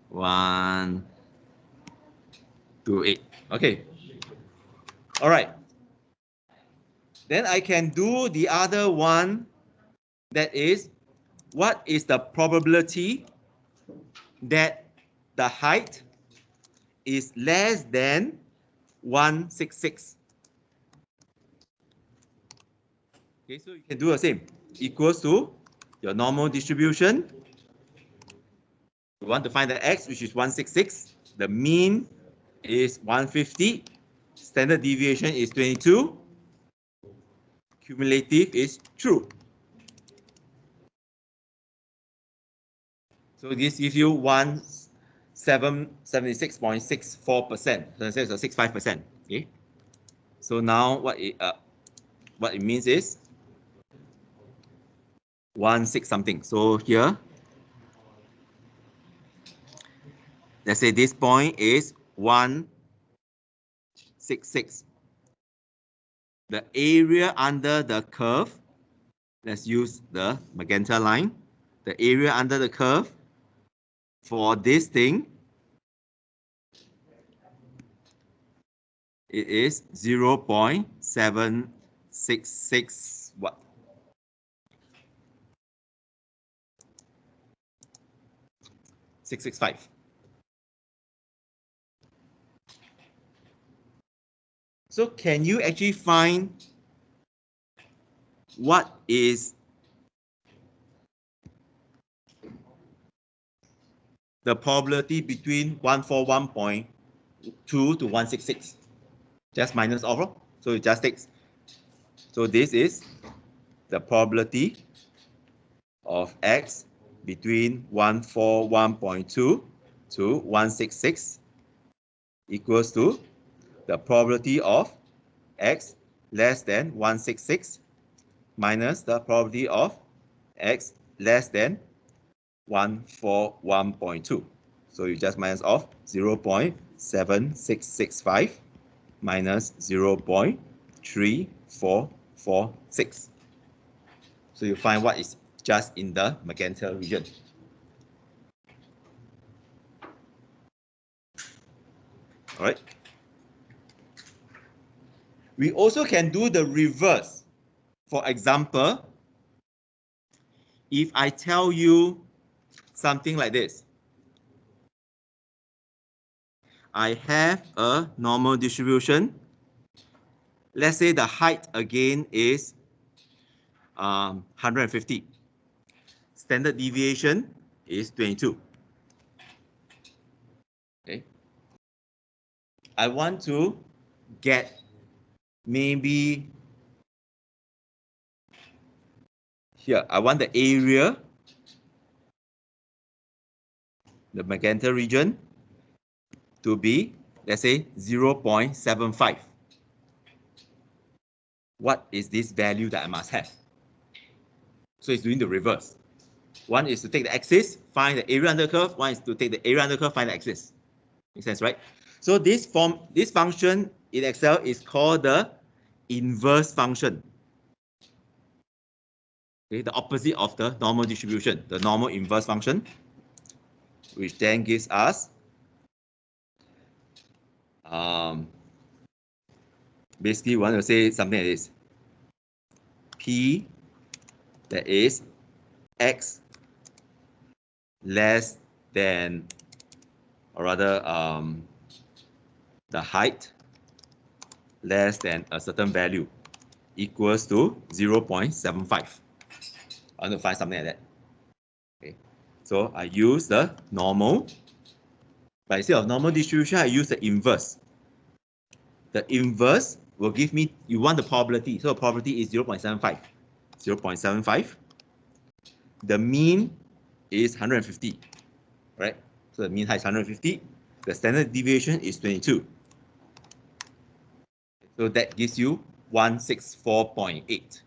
128. Okay. All right. Then I can do the other one, that is, what is the probability that the height is less than 166? Okay, so you can do the same. Equals to your normal distribution. You want to find the x, which is 166. The mean is 150. Standard deviation is 22. Cumulative is true. So this gives you 76.64%. So it's 65%. Okay. So now what it means is 16 something. So here, let's say this point is 166. The area under the curve, let's use the magenta line. The area under the curve for this thing, it is 0.766 what? 665. So can you actually find what is the probability between 141.2 to 166? Just minus off. So it just takes. So this is the probability of x between 141.2 to 166 equals to the probability of x less than 166 minus the probability of x less than 141.2. So you just minus off 0.7665 minus 0.3446. So you find what is just in the magenta region. All right. We also can do the reverse. For example, if I tell you something like this, I have a normal distribution. Let's say the height again is 150. Standard deviation is 22. Okay. I want to get maybe here. I want the area, the magenta region, to be, let's say, 0.75. what is this value that I must have. So it's doing the reverse. One is to take the axis, find the area under the curve. One is to take the area under the curve, find the axis. Makes sense, right? So this function in Excel is called the inverse function. Okay, the opposite of the normal distribution, the normal inverse function, which then gives us basically we want to say something like this. P that is x less than, or rather the height less than a certain value equals to 0.75. I want to find something like that. Okay, so I use the normal, but instead of normal distribution, I use the inverse. The inverse will give me, you want the probability, so the probability is 0.75. 0.75. The mean is 150, right? So the mean height is 150. The standard deviation is 22. So that gives you 164.8.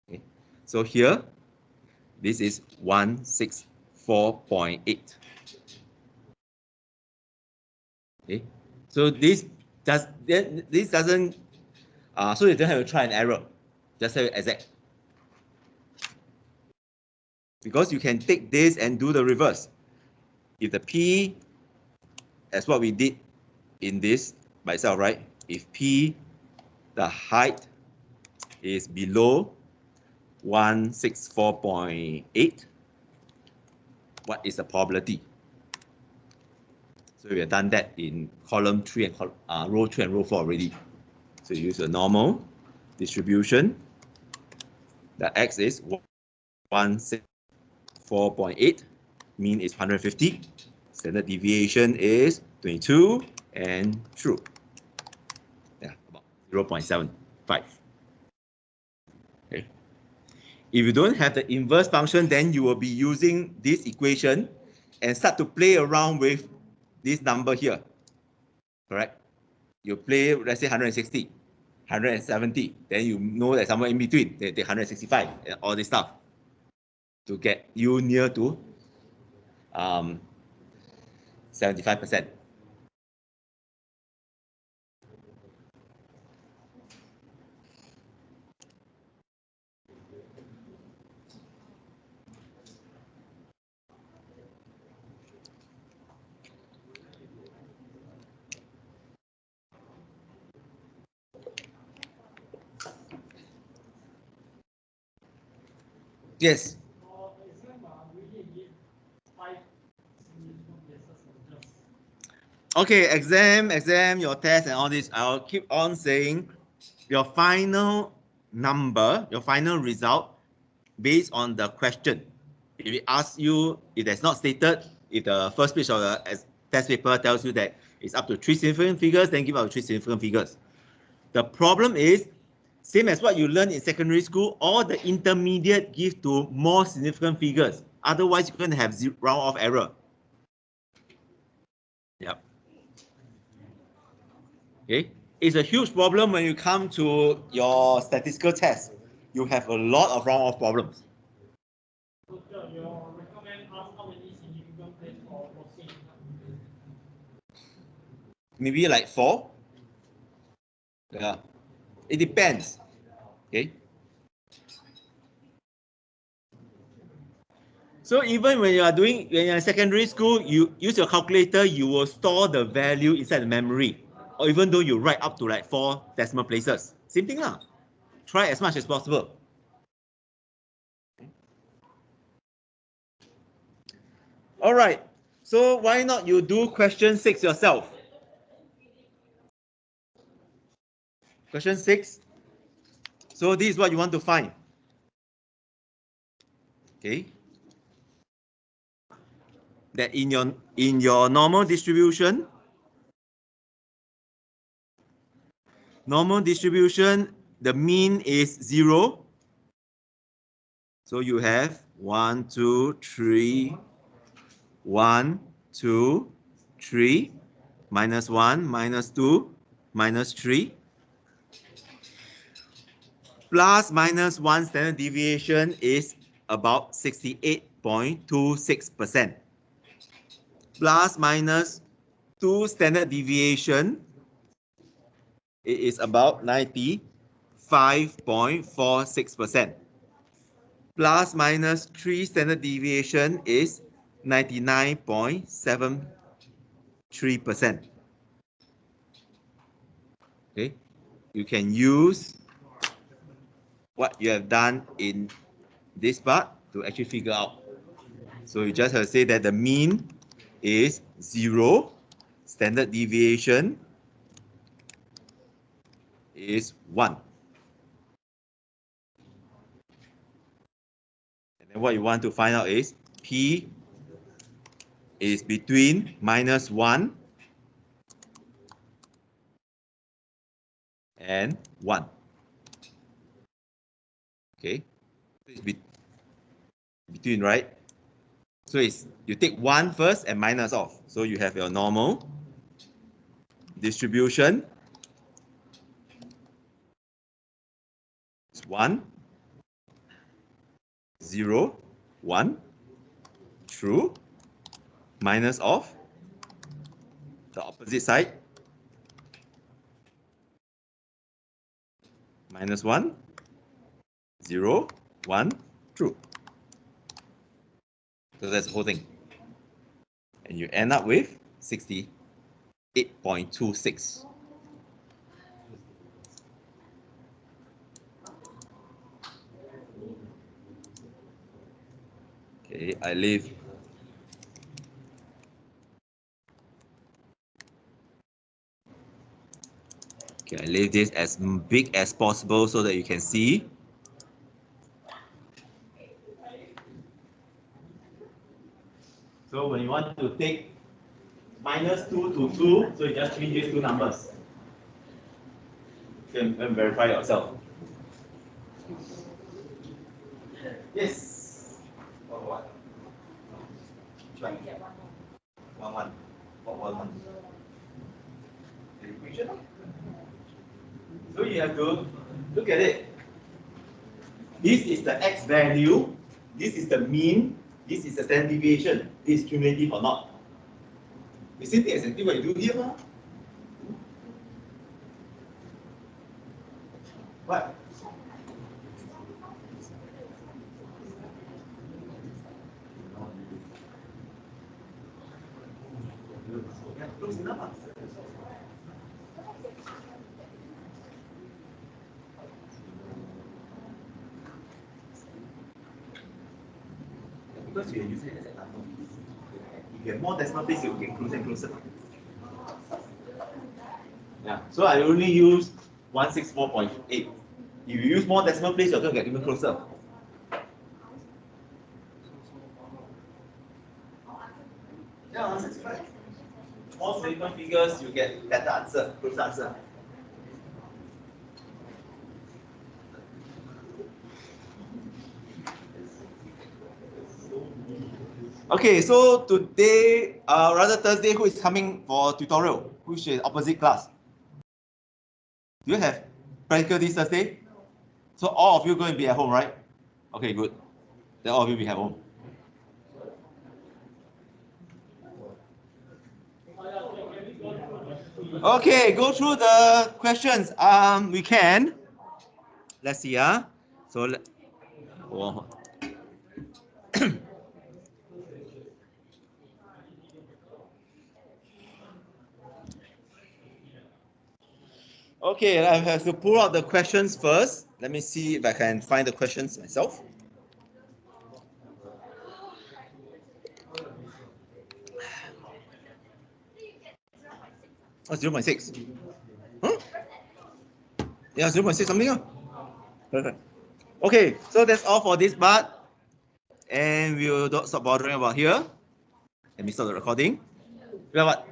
Okay. So here, this is 164.8. Okay. So this doesn't, so you don't have to try and error. Just have it exact. Because you can take this and do the reverse. If the P, as what we did in this by itself, right? If P, the height is below 164.8, what is the probability? So we have done that in column 3 and row 3 and row 4 already. So you use a normal distribution. The x is 164.8, mean is 150, standard deviation is 22, and true. Yeah, about 0.75. Okay. If you don't have the inverse function, then you will be using this equation and start to play around with this number here. Correct? You play, let's say 160, 170, then you know that somewhere in between, they 165, and all this stuff to get you near to 75%. Yes. Okay, exam, your test and all this, I'll keep on saying your final number, your final result based on the question. If it asks you, if that's not stated, if the first page of the test paper tells you that it's up to 3 significant figures, then give out 3 significant figures. The problem is, same as what you learned in secondary school, all the intermediate give to more significant figures. Otherwise, you're going to have round off error. Yep. Okay. It's a huge problem when you come to your statistical test. You have a lot of round off problems. Maybe like 4. Yeah. It depends. Okay. So even when you're in secondary school, you use your calculator, you will store the value inside the memory. Or even though you write up to like 4 decimal places. Same thing lah. Try as much as possible. All right. So why not you do question 6 yourself? Question 6. So this is what you want to find. Okay. That in your normal distribution, the mean is 0. So you have 1, 2, 3, 1, 2, 3, minus 1, minus 2, minus 3. Plus minus 1 standard deviation is about 68.26%. Plus minus 2 standard deviation, it is about 95.46%. Plus minus 3 standard deviation is 99.73%. Okay, you can use what you have done in this part to actually figure out. So you just have to say that the mean is 0, standard deviation is 1. And then what you want to find out is P is between minus 1 and 1. Okay, it's between, right? So it's you take 1 first and minus off. So you have your normal distribution. It's 1, 0, 1, true, minus off the opposite side, minus 1, 0, 1, true. So that's the whole thing. And you end up with 68.26. Okay, I leave. Okay, I leave this as big as possible so that you can see. So when you want to take minus 2 to 2, so you just change these two numbers. You can verify yourself. Yes. What? One. What one? So you have to look at it. This is the x value. This is the mean. This is the standard deviation. This is cumulative or not? The same thing exactly what you do here, huh? What? Close enough. Because you are using it as a number. If you have more decimal place, you will get closer and closer. Yeah, so I only use 164.8. If you use more decimal place, you're going to get even closer. Yeah, 165. More significant figures, you get better answer, closer answer. Okay, so today, rather Thursday, who is coming for tutorial? Which is opposite class? Do you have practical this Thursday? So all of you going to be at home, right? Okay, good. Then all of you be at home. Okay, go through the questions. We can. Let's see. So. Oh. Okay, I have to pull out the questions first. Let me see if I can find the questions myself. Oh, 0.6. Huh? Yeah, 0.6 something. Perfect. Okay, so that's all for this part. And we'll don't stop bothering about here. Let me stop the recording. You have what?